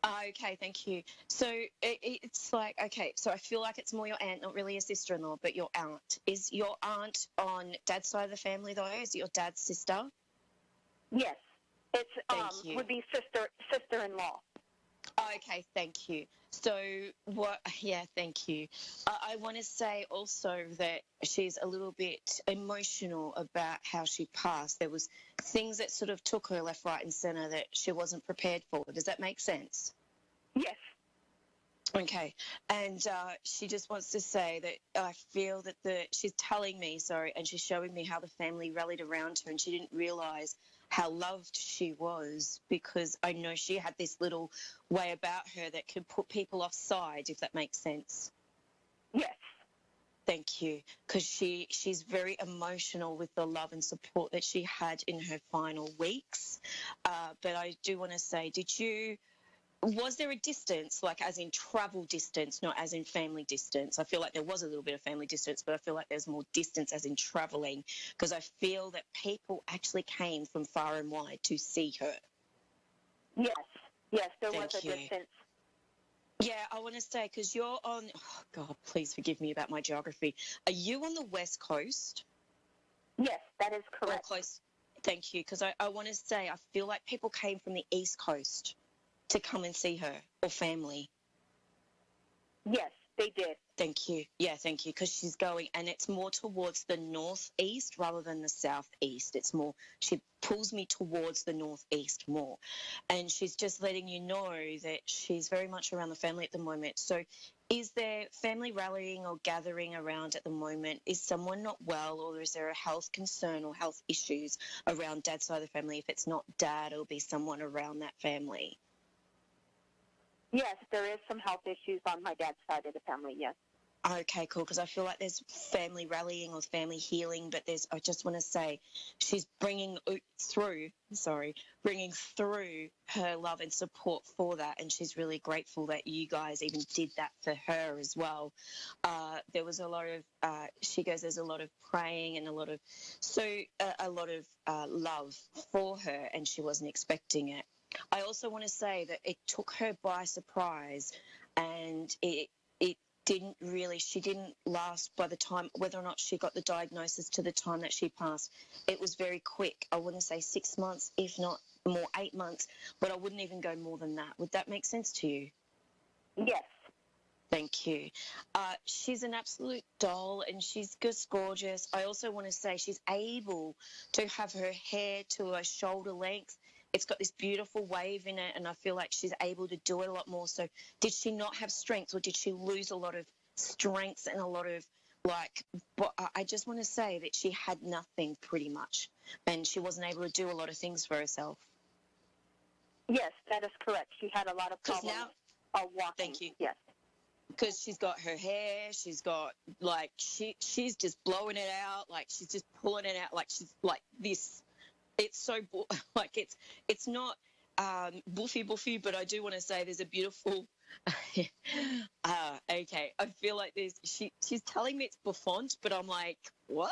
Okay, thank you. So it's like, okay, so I feel like it's more your aunt, not really a sister-in-law, but your aunt. Is your aunt on Dad's side of the family, though? Is it your dad's sister? Yes. It's Thank you. would be sister-in-law. Okay, thank you. So thank you. I want to say also that she's a little bit emotional about how she passed. There was things that sort of took her left, right and centre that she wasn't prepared for. Does that make sense? Yes. Okay. And she just wants to say that I feel that she's telling me, and she's showing me how the family rallied around her, and she didn't realise how loved she was, because I know she had this little way about her that could put people offside, if that makes sense. Yes. Thank you, because she's very emotional with the love and support that she had in her final weeks. But I do want to say, was there a distance, like as in travel distance, not as in family distance? I feel like there was a little bit of family distance, but I feel like there's more distance as in traveling, because I feel that people actually came from far and wide to see her. Yes, there was a you. distance. Yeah, I want to say, because you're on, oh God, please forgive me about my geography. Are you on the West Coast? Yes, that is correct. Or close? Thank you, because I want to say, I feel like people came from the East Coast to come and see her, or family. Yes, they did. Thank you. Yeah, thank you, because she's going, and it's more towards the northeast rather than the southeast. It's more, she pulls me towards the northeast more. And she's just letting you know that she's very much around the family at the moment. So is there family rallying or gathering around at the moment? Is someone not well, or is there a health concern or health issues around Dad's side of the family? If it's not Dad, it'll be someone around that family. Yes, there is some health issues on my dad's side of the family, yes. Okay, cool, because I feel like there's family rallying or family healing, but I just want to say she's bringing through her love and support for that, and she's really grateful that you guys even did that for her as well. There was a lot of, she goes, there's a lot of praying and a lot of love for her, and she wasn't expecting it. I also want to say that it took her by surprise, and it she didn't last by the time, whether or not she got the diagnosis to the time that she passed. It was very quick. I want to say 6 months, if not more, 8 months, but I wouldn't even go more than that. Would that make sense to you? Yes. Thank you. She's an absolute doll, and she's just gorgeous. I also want to say she's able to have her hair to her shoulder length. It's got this beautiful wave in it, and I feel like she's able to do it a lot more. So did she not have strength, or did she lose a lot of strength and a lot of, like, but I just want to say that she had nothing pretty much, and she wasn't able to do a lot of things for herself. Yes, that is correct. She had a lot of problems walking. Thank you. Yes. Because she's got her hair, she's got, like, she's just blowing it out, like, she's just pulling it out, like, she's like this. It's so, like, it's not buffy, but I do want to say there's a beautiful, okay, I feel like she's telling me it's bouffant, but I'm like, what?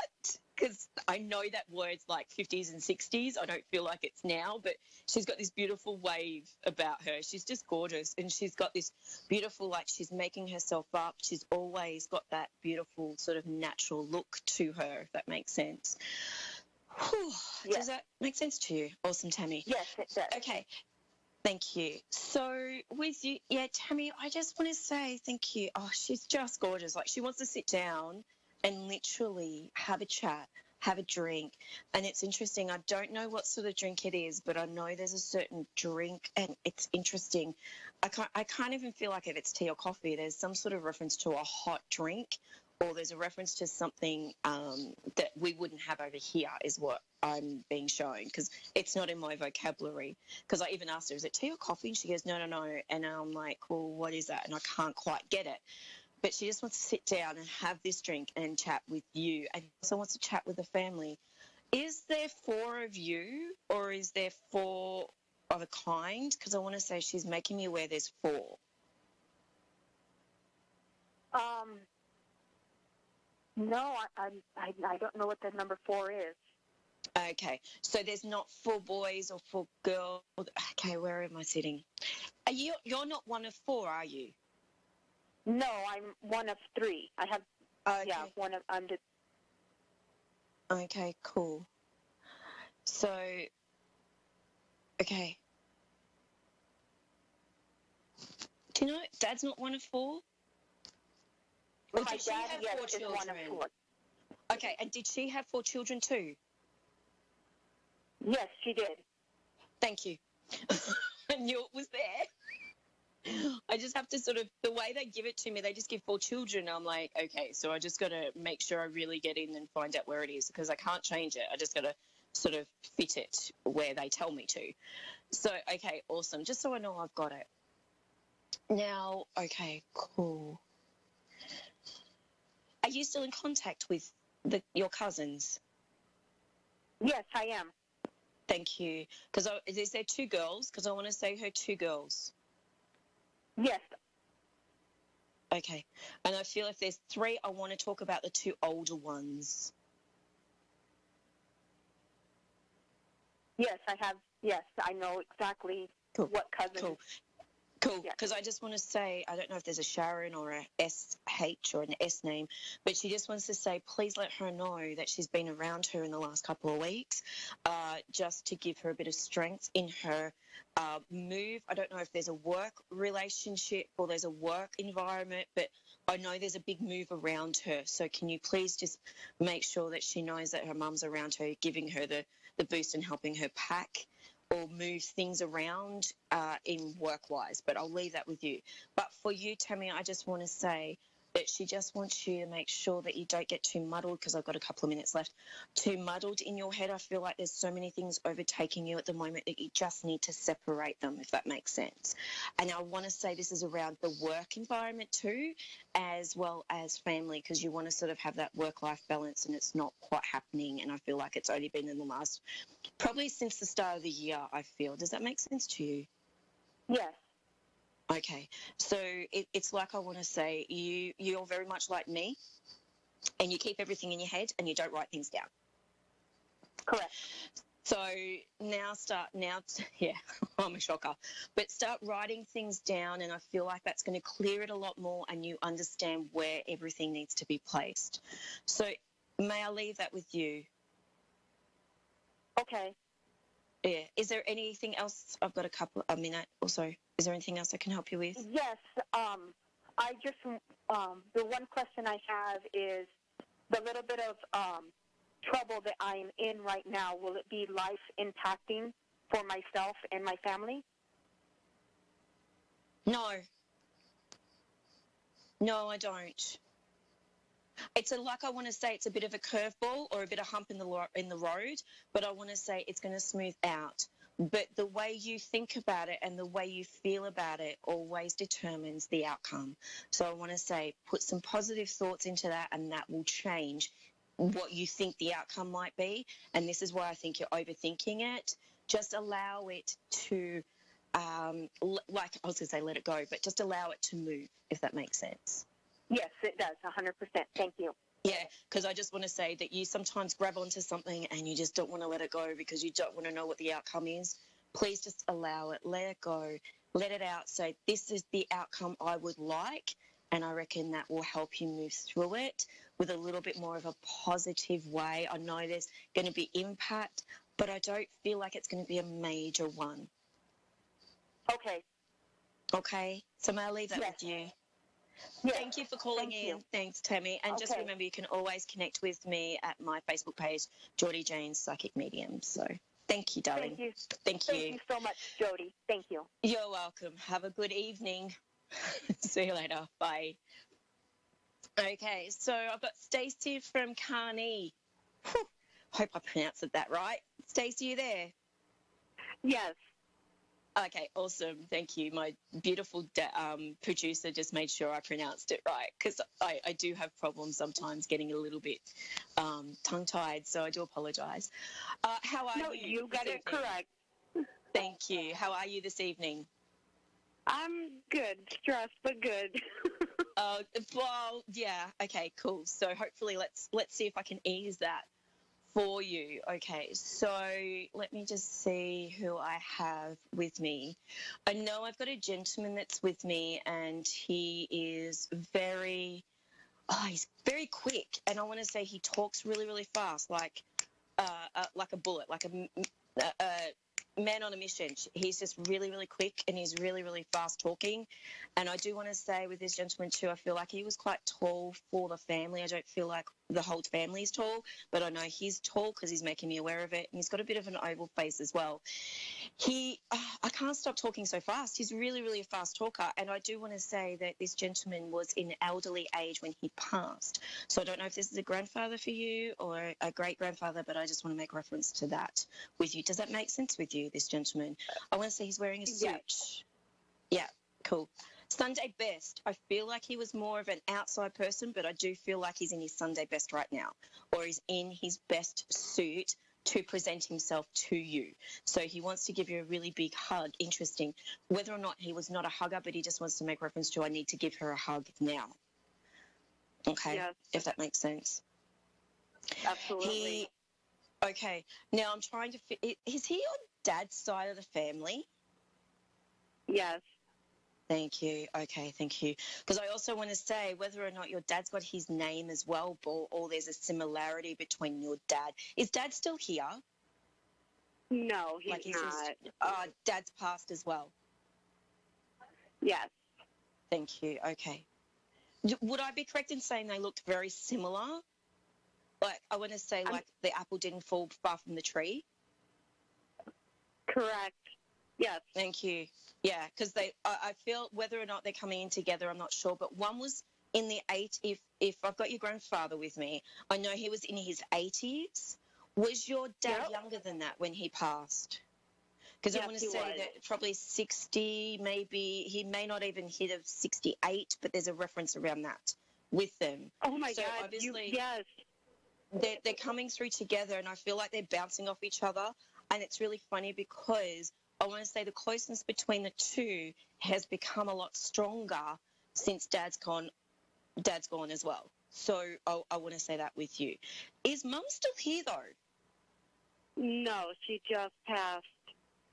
Because I know that word's like 50s and 60s. I don't feel like it's now, but she's got this beautiful wave about her. She's just gorgeous, and she's got this beautiful, like, she's making herself up. She's always got that beautiful sort of natural look to her, if that makes sense. Whew. Yes. Does that make sense to you? Awesome, Tammy. Yes, it does. Okay. Thank you. So with you, yeah, Tammy, I just want to say thank you. Oh, she's just gorgeous. Like, she wants to sit down and literally have a chat, have a drink. And it's interesting. I don't know what sort of drink it is, but I know there's a certain drink, and it's interesting. I can't even feel like if it's tea or coffee, there's some sort of reference to a hot drink, or there's a reference to something that we wouldn't have over here is what I'm being shown, because it's not in my vocabulary. Because I even asked her, is it tea or coffee? And she goes, no. And I'm like, well, what is that? And I can't quite get it. But she just wants to sit down and have this drink and chat with you, and also wants to chat with the family. Is there 4 of you, or is there 4 of a kind? Because I want to say she's making me aware there's 4. No, I don't know what the number 4 is. Okay, so there's not 4 boys or 4 girls. Okay, where am I sitting? You're not one of 4, are you? No, I'm one of 3. I have, okay. I'm the... Okay, cool. So, okay. Do you know, Dad's not one of 4? My dad, yes, is one of 4. Okay, and did she have 4 children too? Yes, she did. Thank you. I knew it was there. I just have to sort of, the way they give it to me, they just give 4 children. I'm like, okay, so I just got to make sure I really get in and find out where it is, because I can't change it. I just got to sort of fit it where they tell me to. So, okay, awesome. Just so I know I've got it. Now, okay, cool. Are you still in contact with your cousins? Yes, I am. Thank you. Because is there 2 girls? Because I want to say her 2 girls. Yes. Okay. And I feel if there's 3, I want to talk about the 2 older ones. Yes, I have. Yes, I know exactly what cousin. Cool. Because I just want to say, I don't know if there's a Sharon or a SH or an S name, but she just wants to say, please let her know that she's been around her in the last couple of weeks, just to give her a bit of strength in her move. I don't know if there's a work relationship or there's a work environment, but I know there's a big move around her. So can you please just make sure that she knows that her mum's around her, giving her the boost and helping her pack or move things around in work-wise, but I'll leave that with you. But for you, Tammy, I just want to say that she just wants you to make sure that you don't get too muddled, because I've got a couple of minutes left, too muddled in your head. I feel like there's so many things overtaking you at the moment that you just need to separate them, if that makes sense. And I want to say this is around the work environment too, as well as family, because you want to sort of have that work-life balance, and it's not quite happening, and I feel like it's only been in the last, probably since the start of the year, I feel. Does that make sense to you? Yes. Okay, so it's like I want to say you're very much like me, and you keep everything in your head and you don't write things down. Correct. So yeah, I'm a shocker. But start writing things down, and I feel like that's going to clear it a lot more, and you understand where everything needs to be placed. So may I leave that with you? Okay. Yeah. Is there anything else? I've got a minute also. Is there anything else I can help you with? Yes. I just the one question I have is the little bit of trouble that I am in right now. Will it be life impacting for myself and my family? No, I don't. It's I want to say it's a bit of a curveball or a bit of hump in the road, but I want to say it's going to smooth out. But the way you think about it and the way you feel about it always determines the outcome. So I want to say put some positive thoughts into that, and that will change what you think the outcome might be. And this is why I think you're overthinking it. Just allow it to, like I was going to say let it go, but just allow it to move, if that makes sense. Yes, it does, 100%. Thank you. Yeah, because I just want to say that you sometimes grab onto something and you just don't want to let it go because you don't want to know what the outcome is. Please just allow it, let it go, let it out. So this is the outcome I would like, and I reckon that will help you move through it with a little bit more of a positive way. I know there's going to be impact, but I don't feel like it's going to be a major one. Okay. Okay, so may I leave that with you? Yes. Thank you for calling in. Thanks, Tammy. And just remember, you can always connect with me at my Facebook page, Geordie Jane's Psychic Medium. So thank you, darling. Thank you. Thank you so much, Jody. Thank you. You're welcome. Have a good evening. See you later. Bye. Okay, so I've got Stacey from Kearney. Hope I pronounced that right. Stacey, you there? Yes. Okay, awesome. Thank you. My beautiful producer just made sure I pronounced it right, because I do have problems sometimes getting a little bit tongue-tied, so I do apologise. How are you? No, you got it correct. Thank you. How are you this evening? I'm good. Stressed, but good. Well, yeah. Okay, cool. So hopefully let's see if I can ease that for you. Okay, so let me just see who I have with me. I know I've got a gentleman that's with me, and he is he's very quick, and I want to say he talks really, really fast, like a bullet, like a man on a mission. He's just really, really quick, and he's really, really fast talking. And I do want to say with this gentleman too, I feel like he was quite tall for the family. I don't feel like the whole family is tall, but I know he's tall because he's making me aware of it. And he's got a bit of an oval face as well. I can't stop talking so fast. He's really, really a fast talker. And I do want to say that this gentleman was in elderly age when he passed. So I don't know if this is a grandfather for you or a great-grandfather, but I just want to make reference to that with you. Does that make sense with you, this gentleman? I want to say he's wearing a suit. Yeah, cool. Sunday best. I feel like he was more of an outside person, but I do feel like he's in his Sunday best right now, or he's in his best suit to present himself to you. So he wants to give you a really big hug. Interesting. Whether or not he was not a hugger, but he just wants to make reference to, I need to give her a hug now. Okay, yes. If that makes sense. Absolutely. Okay, now I'm trying to is he on Dad's side of the family? Yes. Thank you. Okay, thank you. Because I also want to say whether or not your dad's got his name as well, or there's a similarity between your dad. Is Dad still here? No, he's not. Dad's passed as well? Yes. Thank you. Okay. Would I be correct in saying they looked very similar? Like, I want to say like the apple didn't fall far from the tree? Correct. Yes. Thank you. Yeah, because I feel whether or not they're coming in together, I'm not sure. But one was in the if I've got your grandfather with me, I know he was in his 80s. Was your dad younger than that when he passed? Because I want to say that probably 60, maybe he may not even hit of 68, but there's a reference around that with them. Oh my God! Obviously, yes. They're coming through together, and I feel like they're bouncing off each other. And it's really funny because I want to say the closeness between the two has become a lot stronger since Dad's gone as well. So I want to say that with you. Is Mum still here though? No, she just passed.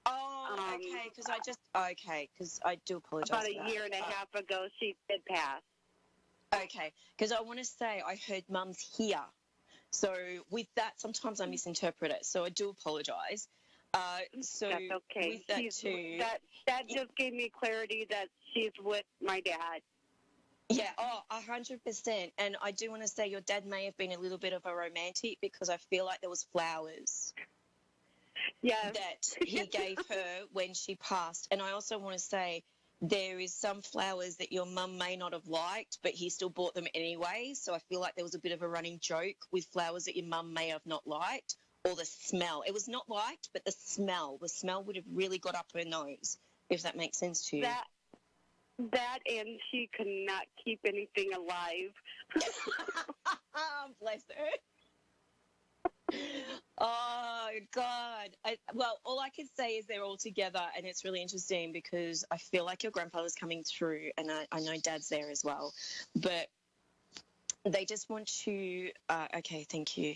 Oh, okay, because I do apologise. About a year and a half ago, she did pass. Okay, because I want to say I heard Mum's here. So with that, sometimes I misinterpret it. So I do apologise. So that's okay. With that too, that just gave me clarity that she's with my dad. Yeah, 100%. And I do want to say your dad may have been a little bit of a romantic because I feel like there was flowers that he gave her when she passed. And I also want to say there is some flowers that your mum may not have liked, but he still bought them anyway. So I feel like there was a bit of a running joke with flowers that your mum may have not liked, or the smell. It was not liked, but the smell would have really got up her nose, if that makes sense to you. That and she could not keep anything alive. Bless her. Oh, God. Well, all I can say is they're all together, and it's really interesting because I feel like your grandfather's coming through, and I know Dad's there as well. But they just want you... okay, thank you.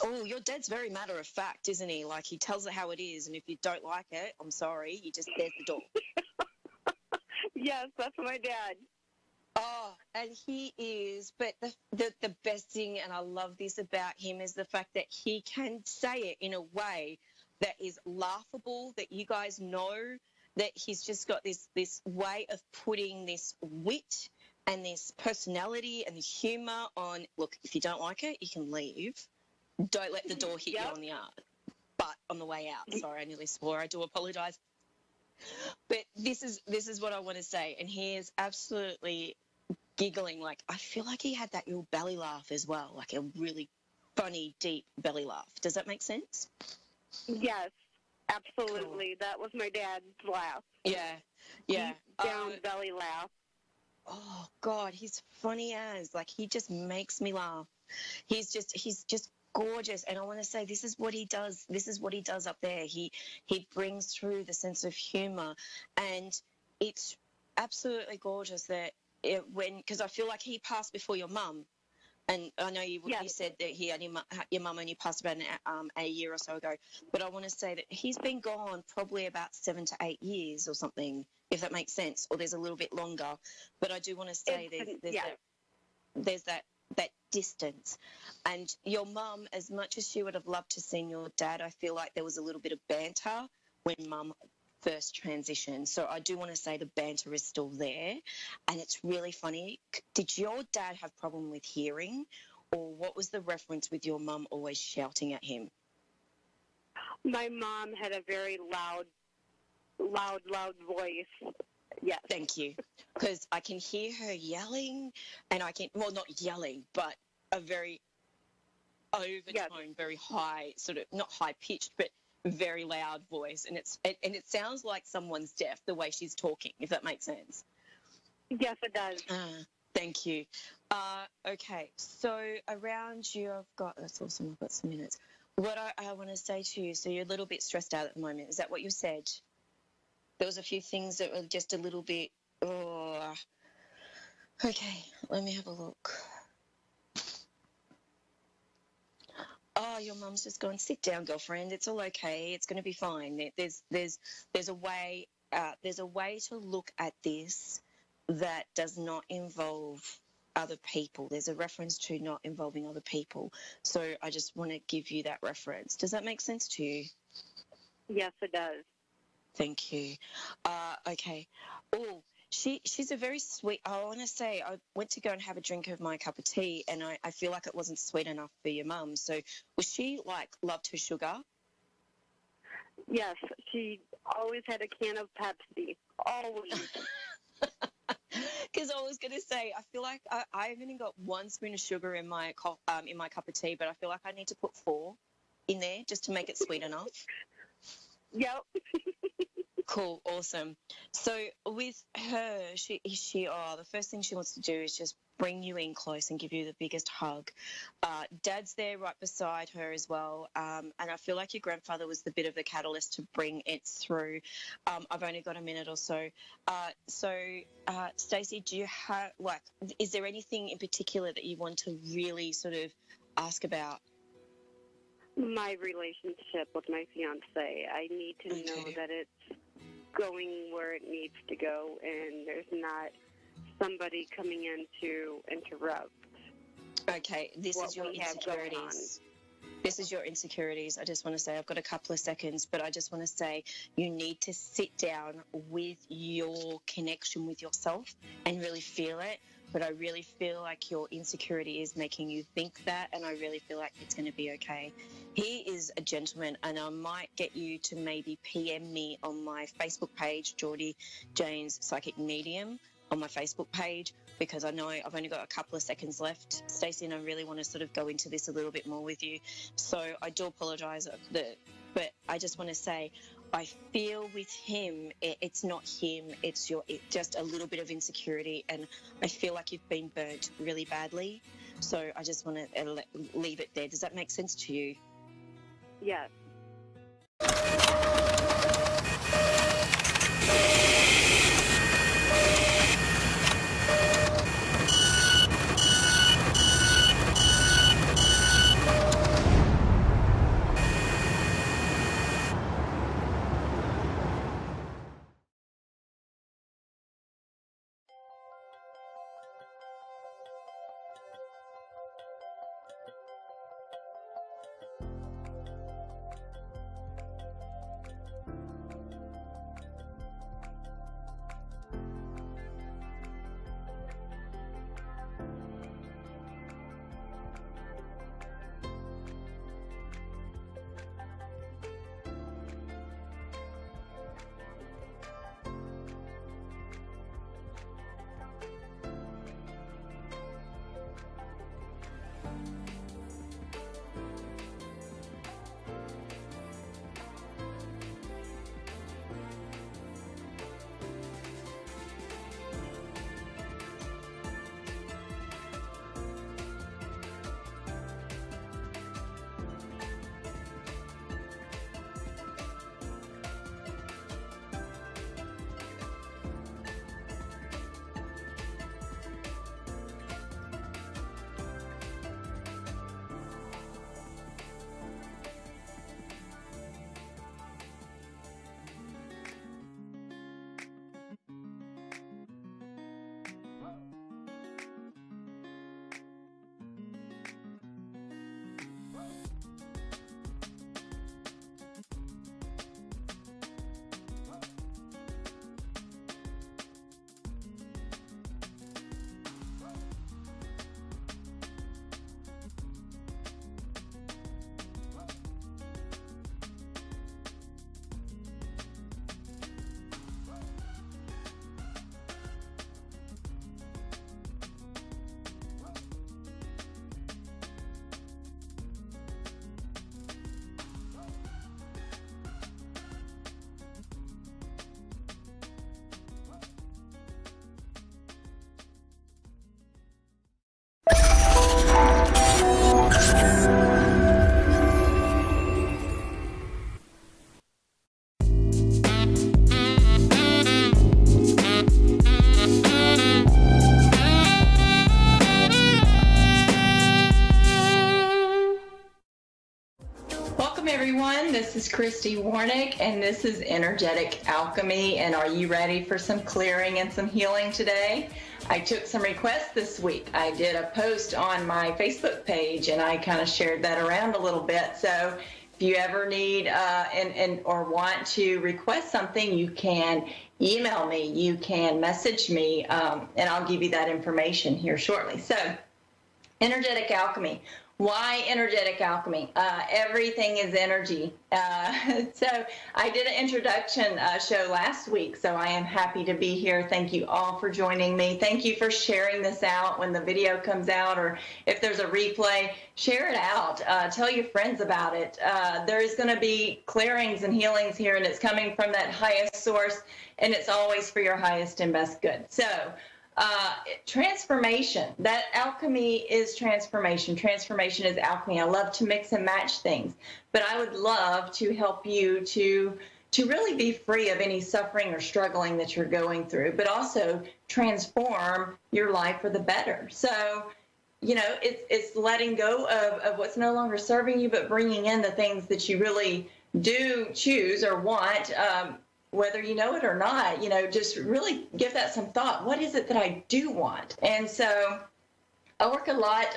Oh, your dad's very matter of fact, isn't he? Like, he tells it how it is, and if you don't like it, I'm sorry, there's the door. Yes, that's my dad. Oh, and he is, but the best thing, and I love this about him, is the fact that he can say it in a way that is laughable, that you guys know that he's just got this way of putting this wit and this personality and the humour on. Look, if you don't like it, you can leave. Don't let the door hit you on the butt on the way out. Sorry, I nearly swore. I do apologise. But this is what I want to say, and he is absolutely giggling. Like, I feel like he had that little belly laugh as well, like a really funny, deep belly laugh. Does that make sense? Yes, absolutely. Cool. That was my dad's laugh. Yeah. Deep down belly laugh. Oh God, he's funny as. Like, he just makes me laugh. He's just gorgeous, and I want to say this is what he does. This is what he does up there. He brings through the sense of humour, and it's absolutely gorgeous that because I feel like he passed before your mum, and I know you said that your mum only passed about a year or so ago, but I want to say that he's been gone probably about 7 to 8 years or something, if that makes sense, or there's a little bit longer. But I do want to say there's that distance. And your mum, as much as she would have loved to see your dad, I feel like there was a little bit of banter when mum first transitioned. So I do want to say the banter is still there, and it's really funny. Did your dad have problem with hearing, or what was the reference with your mum always shouting at him? My mom had a very loud voice. Yes. Thank you. Because I can hear her yelling, and not yelling, but a very overtone, very high, sort of not high pitched, but very loud voice, and it sounds like someone's deaf the way she's talking, if that makes sense. Yes, it does. Thank you. Okay, so around you, that's awesome. I've got some minutes. What I want to say to you, so you're a little bit stressed out at the moment. Is that what you said? There was a few things that were just a little bit. Oh. Okay, let me have a look. Oh, your mum's just gone, sit down, girlfriend. It's all okay. It's going to be fine. There's a way. There's a way to look at this that does not involve other people. There's a reference to not involving other people. So I just want to give you that reference. Does that make sense to you? Yes, it does. Thank you. Okay. Oh, she's a very sweet. I want to say I went to go and have a drink of my cup of tea, and I feel like it wasn't sweet enough for your mum. So was she loved her sugar? Yes, she always had a can of Pepsi. Always. Because I was going to say, I feel like I've only got 1 spoon of sugar in my cup of tea, but I feel like I need to put 4 in there just to make it sweet enough. Yep. Cool, awesome. So with her, the first thing she wants to do is just bring you in close and give you the biggest hug. Dad's there right beside her as well, and I feel like your grandfather was the bit of the catalyst to bring it through. I've only got a minute or so. Stacey, do you have, is there anything in particular that you want to really sort of ask about? My relationship with my fiancé. I need to know that it's going where it needs to go, and there's not somebody coming in to interrupt. Okay, this is your insecurities. This is your insecurities. I just want to say, I've got a couple of seconds, but I just want to say you need to sit down with your connection with yourself and really feel it. But I really feel like your insecurity is making you think that, and I really feel like it's going to be okay. He is a gentleman, and I might get you to maybe PM me on my Facebook page, Geordie Jane's Psychic Medium, on my Facebook page, because I know I've only got a couple of seconds left, Stacey, and I really want to sort of go into this a little bit more with you. So I do apologise, but I just want to say, I feel with him, it's not him, it's just a little bit of insecurity, and I feel like you've been burnt really badly. So I just want to leave it there. Does that make sense to you? Yes. This is Christy Warnick, and this is Energetic Alchemy. And are you ready for some clearing and some healing today? I took some requests this week. I did a post on my Facebook page, and I kind of shared that around a little bit. So if you ever need or want to request something, you can email me, you can message me, and I'll give you that information here shortly. So, Energetic Alchemy. Why energetic alchemy? Everything is energy. So I did an introduction show last week, so I am happy to be here. Thank you all for joining me. Thank you for sharing this out when the video comes out, or if there's a replay, share it out. Tell your friends about it. There is going to be clearings and healings here, and it's coming from that highest source, and it's always for your highest and best good. So transformation, that alchemy is transformation. Transformation is alchemy. I love to mix and match things, but I would love to help you to really be free of any suffering or struggling that you're going through, but also transform your life for the better. So, it's letting go of what's no longer serving you, but bringing in the things that you really do choose or want, whether you know it or not. Just really give that some thought. What is it that I do want? And so I work a lot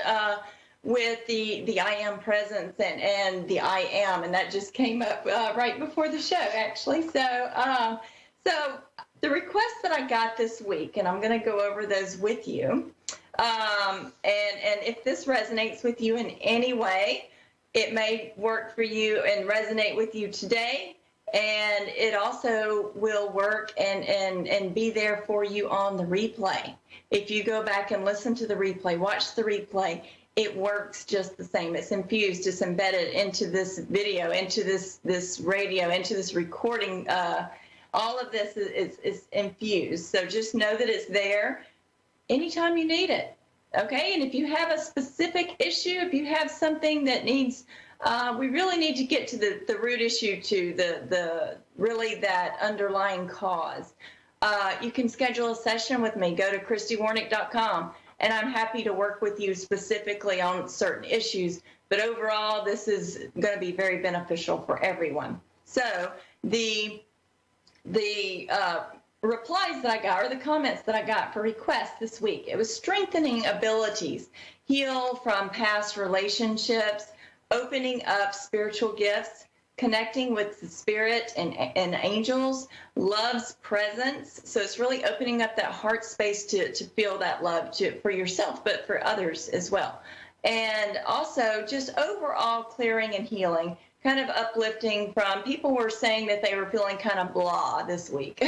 with the I am presence and the I am, and that just came up right before the show, actually. So the requests that I got this week, and I'm going to go over those with you. And if this resonates with you in any way, it may work for you and resonate with you today. And it also will work and be there for you on the replay. If you go back and listen to the replay, watch the replay, it works just the same. It's infused, it's embedded into this video, into this radio, into this recording. All of this is infused. So just know that it's there anytime you need it. Okay? And if you have a specific issue, if you have something that needs, we really need to get to the root issue, to the really that underlying cause. You can schedule a session with me. Go to ChristyWarnick.com, and I'm happy to work with you specifically on certain issues. But overall, this is going to be very beneficial for everyone. So the replies that I got, or the comments that I got for requests this week, it was strengthening abilities, heal from past relationships, opening up spiritual gifts, connecting with the spirit and angels, love's presence. So it's really opening up that heart space to feel that love for yourself, but for others as well. And also just overall clearing and healing, kind of uplifting from people were saying that they were feeling kind of blah this week,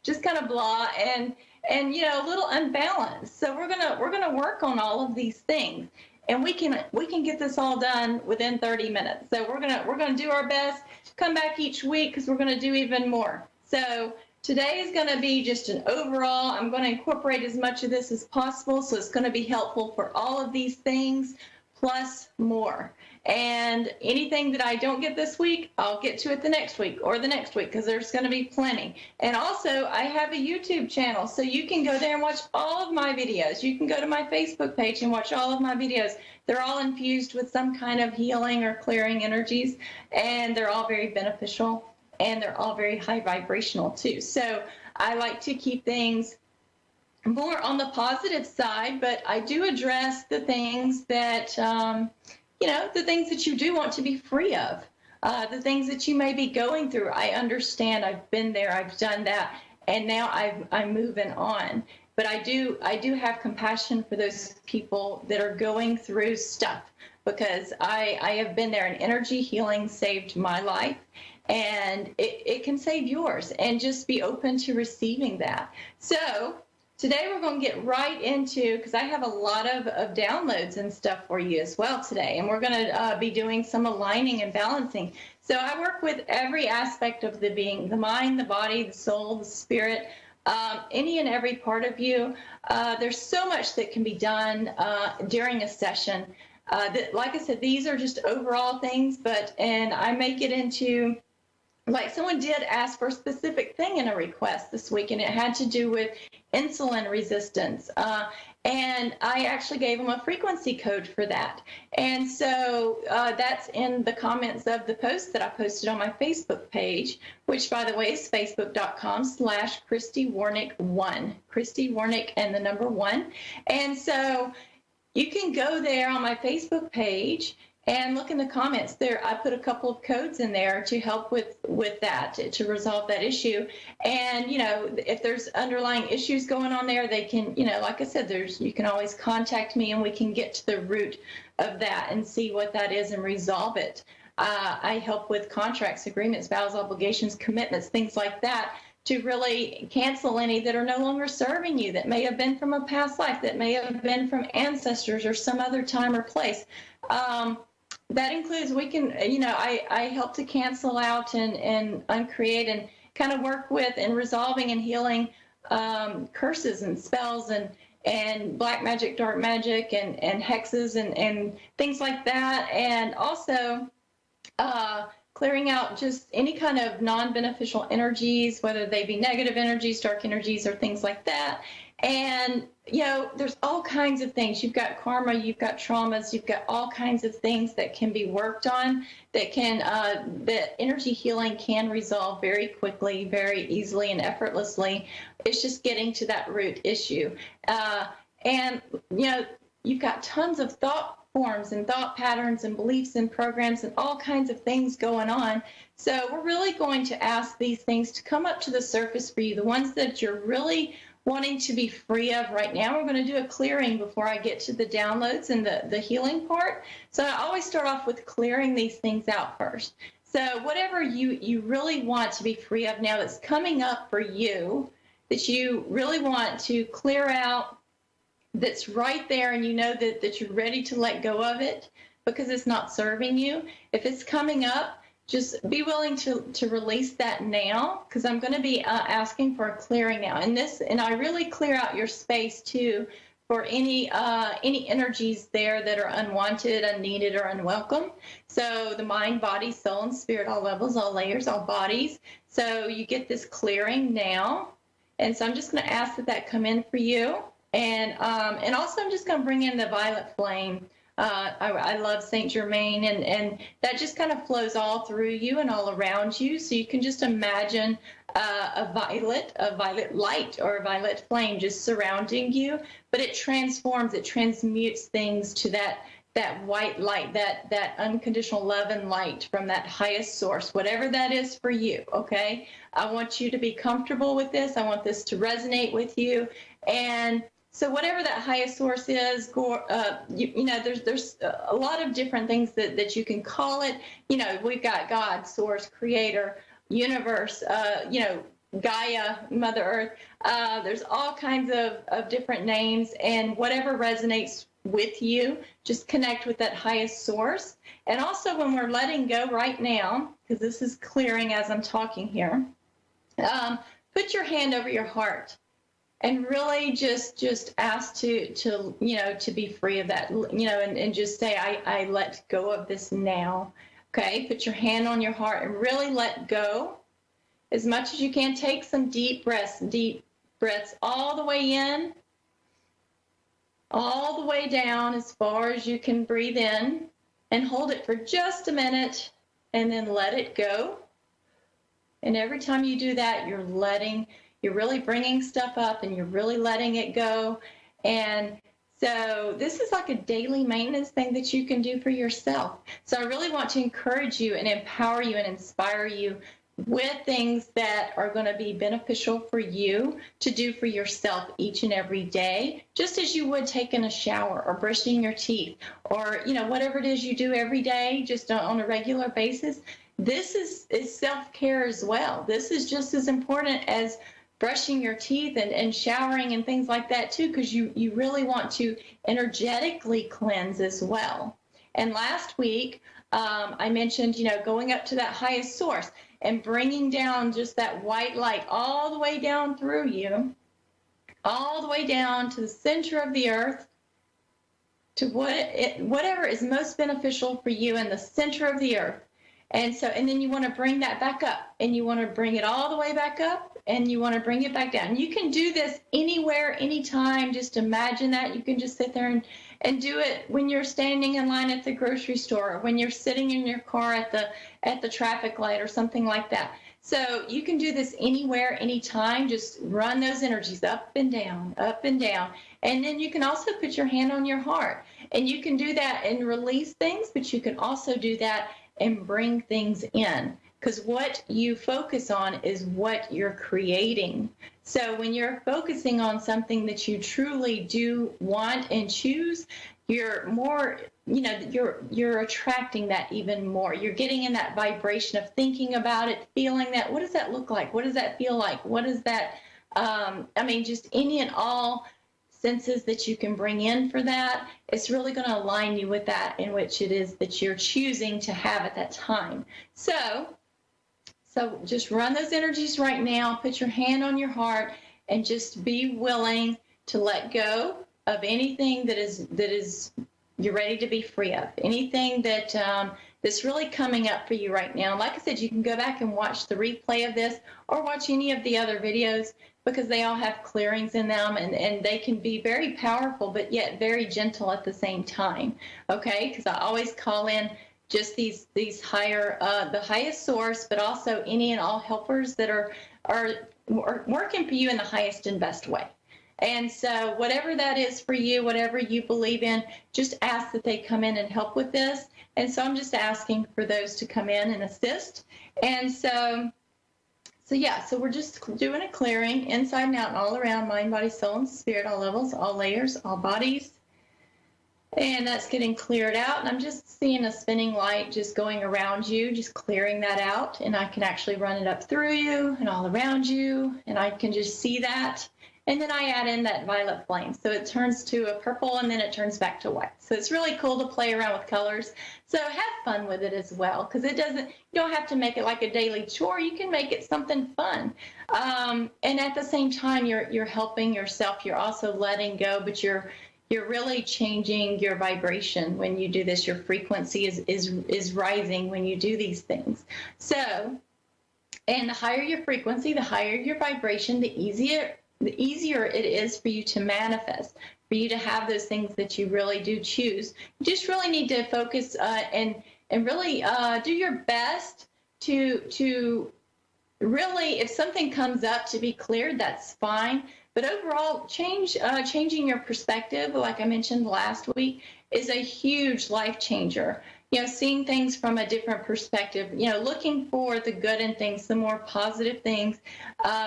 just kind of blah and a little unbalanced. So we're gonna work on all of these things, and we can get this all done within 30 minutes. So we're gonna do our best. Come back each week because we're gonna do even more. So today is gonna be just an overall. I'm gonna incorporate as much of this as possible, so it's gonna be helpful for all of these things plus more. And anything that I don't get this week, I'll get to it the next week or the next week, because there's going to be plenty. And also, I have a YouTube channel, so you can go there and watch all of my videos. You can go to my Facebook page and watch all of my videos. They're all infused with some kind of healing or clearing energies, and they're all very beneficial, and they're all very high vibrational too. So I like to keep things more on the positive side, but I do address the things that the things that you do want to be free of, the things that you may be going through. I understand. I've been there. I've done that, and now I'm moving on. But I do have compassion for those people that are going through stuff, because I have been there, and energy healing saved my life, and it can save yours. And just be open to receiving that. So today we're going to get right into, because I have a lot of downloads and stuff for you as well today, and we're going to be doing some aligning and balancing. So I work with every aspect of the being, the mind, the body, the soul, the spirit, any and every part of you. There's so much that can be done during a session. Like I said, these are just overall things, and I make it into, like, someone did ask for a specific thing in a request this week, and it had to do with insulin resistance. And I actually gave them a frequency code for that. And so that's in the comments of the post that I posted on my Facebook page, which, by the way, is facebook.com/ChristyWarnick1. Christy Warnick and the number 1. And so you can go there on my Facebook page and look in the comments there. I put a couple of codes in there to help with that, to resolve that issue. And, if there's underlying issues going on there, they can, like I said, you can always contact me, and we can get to the root of that and see what that is and resolve it. I help with contracts, agreements, vows, obligations, commitments, things like that, to really cancel any that are no longer serving you, that may have been from a past life, that may have been from ancestors or some other time or place. That includes, we can, I help to cancel out and uncreate and kind of work with and resolving and healing curses and spells and black magic, dark magic, and hexes and things like that. And also clearing out just any kind of non-beneficial energies, whether they be negative energies, dark energies, or things like that. And, you know, there's all kinds of things. You've got karma, you've got traumas, you've got all kinds of things that can be worked on that can, that energy healing can resolve very quickly, very easily and effortlessly. It's just getting to that root issue. And, you know, you've got tons of thought forms and thought patterns and beliefs and programs and all kinds of things going on. So we're really going to ask these things to come up to the surface for you, the ones that you're really wanting to be free of right now. We're going to do a clearing before I get to the downloads and the healing part. So I always start off with clearing these things out first. So whatever you really want to be free of now that's coming up for you, that you really want to clear out, that's right there, and you know that you're ready to let go of it because it's not serving you. If it's coming up, just be willing to release that now, because I'm going to be asking for a clearing now. And I really clear out your space too for any energies there that are unwanted, unneeded, or unwelcome. So the mind, body, soul, and spirit, all levels, all layers, all bodies. So you get this clearing now. And so I'm just going to ask that come in for you. And also I'm just going to bring in the violet flame. I love Saint Germain, and that just kind of flows all through you and all around you. So you can just imagine a violet light or a violet flame just surrounding you, but it transforms, it transmutes things to that white light, that unconditional love and light from that highest source, whatever that is for you, okay? I want you to be comfortable with this. I want this to resonate with you. And so whatever that highest source is, you know, there's a lot of different things that you can call it. You know, we've got God, source, creator, universe, you know, Gaia, Mother Earth. There's all kinds of different names, and whatever resonates with you, just connect with that highest source. And also when we're letting go right now, because this is clearing as I'm talking here, put your hand over your heart. And really just ask to you know, to be free of that, you know, and just say, I let go of this now. Okay, put your hand on your heart and really let go as much as you can. Take some deep breaths all the way in, all the way down as far as you can breathe in, and hold it for just a minute and then let it go. And every time you do that, you're really bringing stuff up and you're really letting it go. And so this is like a daily maintenance thing that you can do for yourself. So I really want to encourage you and empower you and inspire you with things that are going to be beneficial for you to do for yourself each and every day, just as you would taking a shower or brushing your teeth or, you know, whatever it is you do every day, just on a regular basis. This is self-care as well. This is just as important as brushing your teeth and showering and things like that too, because you really want to energetically cleanse as well. And last week, I mentioned, you know, going up to that highest source and bringing down just that white light all the way down through you, all the way down to the center of the earth, to whatever is most beneficial for you in the center of the earth. And then you want to bring that back up, and you want to bring it all the way back up, and you want to bring it back down. You can do this anywhere, anytime. Just imagine that. You can just sit there and do it when you're standing in line at the grocery store, or when you're sitting in your car at the traffic light or something like that. So you can do this anywhere, anytime. Just run those energies up and down, up and down. And then you can also put your hand on your heart, and you can do that and release things, but you can also do that and bring things in, because what you focus on is what you're creating. So when you're focusing on something that you truly do want and choose, you're more, you know, you're attracting that even more. You're getting in that vibration of thinking about it, feeling that. What does that look like? What does that feel like? What is that? I mean, just any and all senses that you can bring in for that. It's really going to align you with that in which it is that you're choosing to have at that time. So just run those energies right now. Put your hand on your heart and just be willing to let go of anything that is you're ready to be free of. Anything that's really coming up for you right now. Like I said, you can go back and watch the replay of this or watch any of the other videos, because they all have clearings in them, and they can be very powerful, but yet very gentle at the same time, okay? Because I always call in just these higher, the highest source, but also any and all helpers that are working for you in the highest and best way. And so whatever that is for you, whatever you believe in, just ask that they come in and help with this. And so I'm just asking for those to come in and assist. And so yeah, so we're just doing a clearing inside and out and all around, mind, body, soul, and spirit, all levels, all layers, all bodies. And that's getting cleared out. And I'm just seeing a spinning light just going around you, just clearing that out. And I can actually run it up through you and all around you. And I can just see that. And then I add in that violet flame. So it turns to a purple and then it turns back to white. So it's really cool to play around with colors. So have fun with it as well, because you don't have to make it like a daily chore. You can make it something fun. And at the same time, you're helping yourself. You're also letting go, but you're really changing your vibration when you do this. Your frequency is rising when you do these things. So, and the higher your frequency, the higher your vibration, the easier it is for you to manifest, for you to have those things that you really do choose. You just really need to focus and really do your best to really, if something comes up to be cleared, that's fine. But overall, changing your perspective, like I mentioned last week, is a huge life changer. Seeing things from a different perspective, looking for the good in things, the more positive things,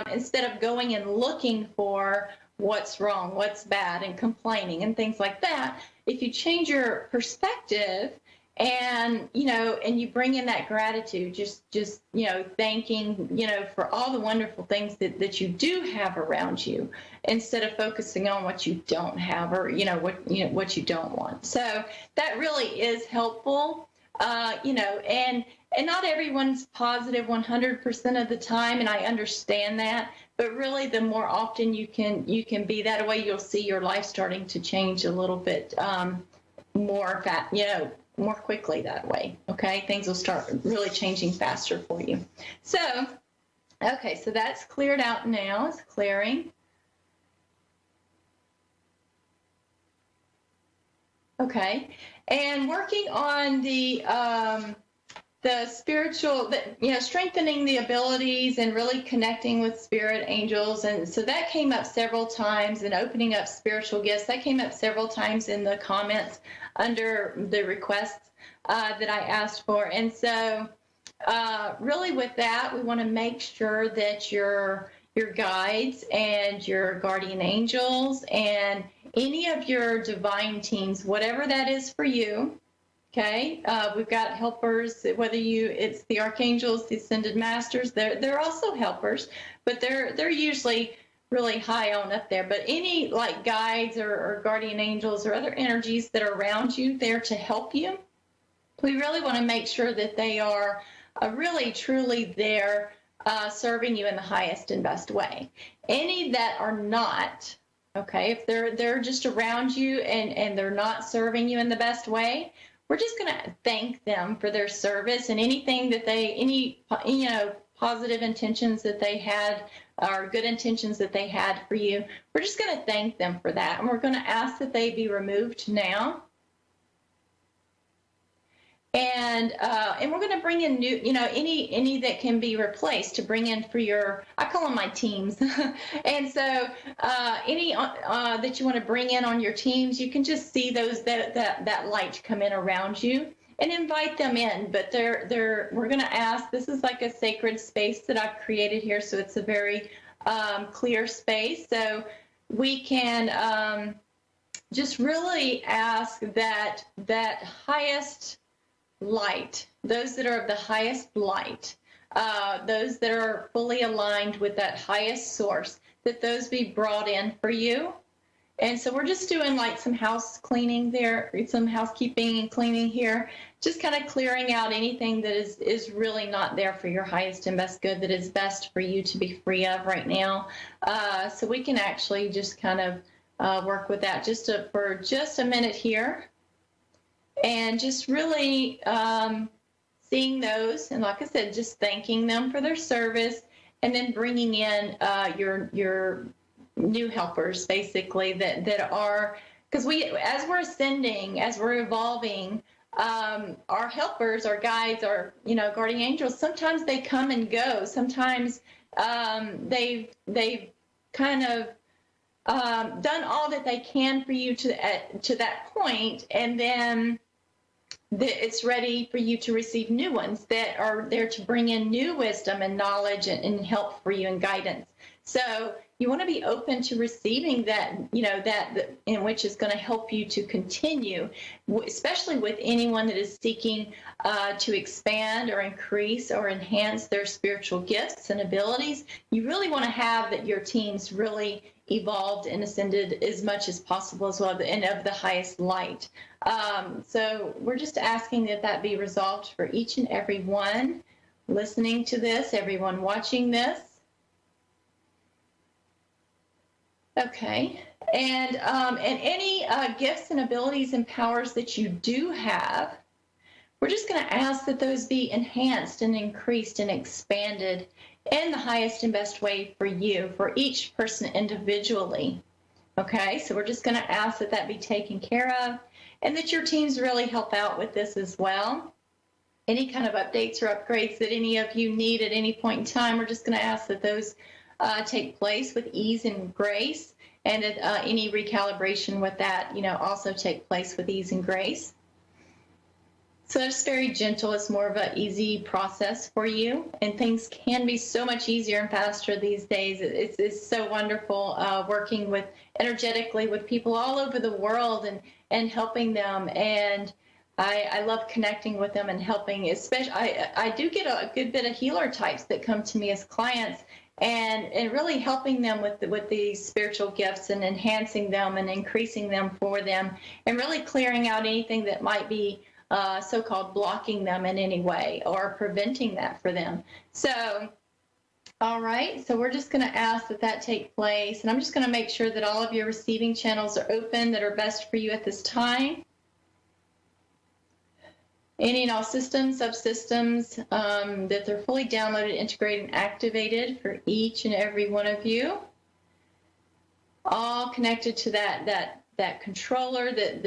instead of going and looking for what's wrong, what's bad, and complaining and things like that. If you change your perspective and you bring in that gratitude, just thanking, for all the wonderful things that you do have around you, instead of focusing on what you don't have or, what you don't want. So that really is helpful, and not everyone's positive 100% of the time. And I understand that, but really the more often you can be that way, you'll see your life starting to change a little bit, more quickly that way. Okay. Things will start really changing faster for you. So, okay. So that's cleared out now. It's clearing. Okay. And working on the spiritual, strengthening the abilities and really connecting with spirit angels. And so that came up several times, and opening up spiritual gifts. That came up several times in the comments under the requests that I asked for. And so really with that, we want to make sure that your guides and your guardian angels and any of your divine teams, whatever that is for you, okay? We've got helpers, whether it's the archangels, the ascended masters, they're also helpers, but they're usually really high on up there. But any like guides or guardian angels or other energies that are around you there to help you, we really want to make sure that they are really truly there serving you in the highest and best way. Any that are not, okay, if they're just around you and they're not serving you in the best way, we're just going to thank them for their service and anything that any positive intentions that they had or good intentions that they had for you. We're just going to thank them for that. And we're going to ask that they be removed now. And we're going to bring in new, any that can be replaced to bring in for your, I call them my teams. And so any that you want to bring in on your teams, you can just see those that light come in around you and invite them in. But we're going to ask, this is like a sacred space that I've created here. So it's a very clear space. So we can just really ask that highest light, those that are of the highest light, those that are fully aligned with that highest source, that those be brought in for you. And so we're just doing like some house cleaning there, some housekeeping and cleaning here, just kind of clearing out anything that is really not there for your highest and best good, that is best for you to be free of right now. So we can actually just kind of work with that for just a minute here. And just really seeing those, and like I said, just thanking them for their service and then bringing in your new helpers, basically, that are, because as we're ascending, as we're evolving, our helpers, our guides, our guardian angels, sometimes they come and go. Sometimes they've kind of done all that they can for you to that point, and then it's ready for you to receive new ones that are there to bring in new wisdom and knowledge and help for you and guidance. So you want to be open to receiving that, that in which is going to help you to continue, especially with anyone that is seeking to expand or increase or enhance their spiritual gifts and abilities. You really want to have that your teams really evolved and ascended as much as possible as well, and of the highest light. So we're just asking that be resolved for each and every one listening to this, everyone watching this. Okay, and any gifts and abilities and powers that you do have, we're just going to ask that those be enhanced and increased and expanded in the highest and best way for you, for each person individually. Okay, so we're just going to ask that be taken care of, and that your teams really help out with this as well. Any kind of updates or upgrades that any of you need at any point in time, we're just going to ask that those take place with ease and grace, and that any recalibration with that, also take place with ease and grace. So it's very gentle. It's more of an easy process for you, and things can be so much easier and faster these days. It's so wonderful working with energetically with people all over the world and helping them. And I love connecting with them and helping. Especially, I do get a good bit of healer types that come to me as clients, and really helping them with these spiritual gifts and enhancing them and increasing them for them, and really clearing out anything that might be so-called blocking them in any way or preventing that for them. So, all right, so we're just going to ask that take place, and I'm just going to make sure that all of your receiving channels are open that are best for you at this time. Any and all systems, subsystems, that they're fully downloaded, integrated, and activated for each and every one of you. All connected to that controller that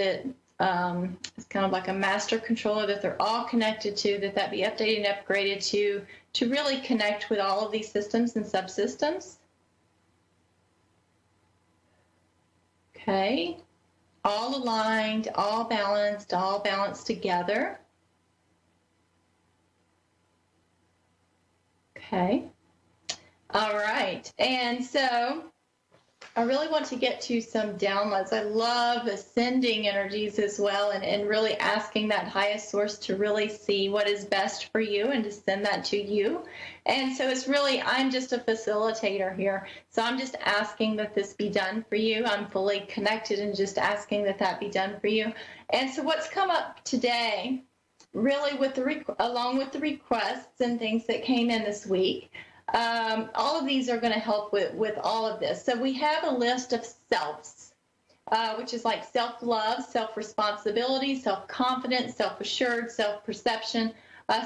it's kind of like a master controller that they're all connected to, that be updated and upgraded to really connect with all of these systems and subsystems. Okay. All aligned, all balanced together. Okay. All right. And so I really want to get to some downloads. I love ascending energies as well, and really asking that highest source to really see what is best for you and to send that to you. And so it's really, I'm just a facilitator here. So I'm just asking that this be done for you. I'm fully connected and just asking that be done for you. And so what's come up today, really along with the requests and things that came in this week, all of these are going to help with all of this. So we have a list of selves, which is like self-love, self-responsibility, self-confidence, self-assured, self-perception,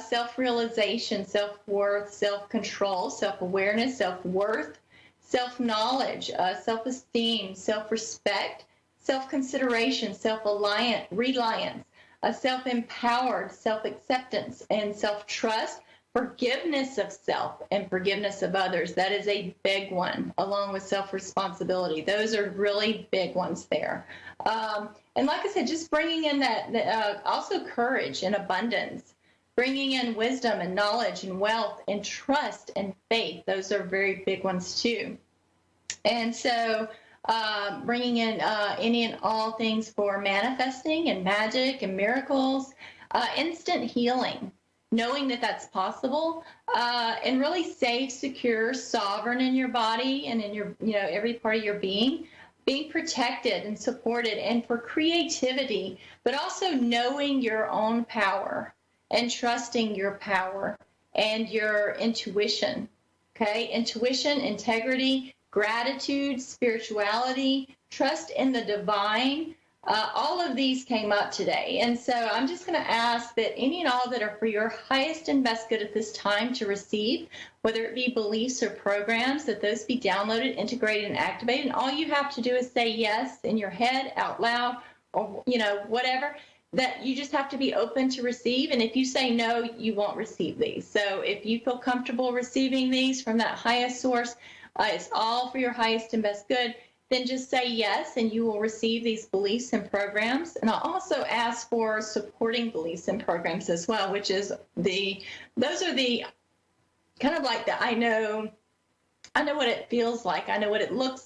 self-realization, self-worth, self-control, self-awareness, self-worth, self-knowledge, self-esteem, self-respect, self-consideration, reliance, self-empowered, self-acceptance, and self-trust, forgiveness of self, and forgiveness of others. That is a big one, along with self-responsibility. Those are really big ones there. And like I said, just bringing in that also courage and abundance, bringing in wisdom and knowledge and wealth and trust and faith. Those are very big ones too. And so bringing in any and all things for manifesting and magic and miracles, instant healing, knowing that that's possible, and really safe, secure, sovereign in your body and in your, every part of your being protected and supported, and for creativity, but also knowing your own power and trusting your power and your intuition. Okay, intuition, integrity, gratitude, spirituality, trust in the divine, All of these came up today. And so I'm just going to ask that any and all that are for your highest and best good at this time to receive, whether it be beliefs or programs, that those be downloaded, integrated, and activated. And all you have to do is say yes in your head, out loud, or, whatever, that you just have to be open to receive. And if you say no, you won't receive these. So if you feel comfortable receiving these from that highest source, it's all for your highest and best good, then just say yes, and you will receive these beliefs and programs. And I'll also ask for supporting beliefs and programs as well, which is those are the kind of like the I know what it feels like, I know what it looks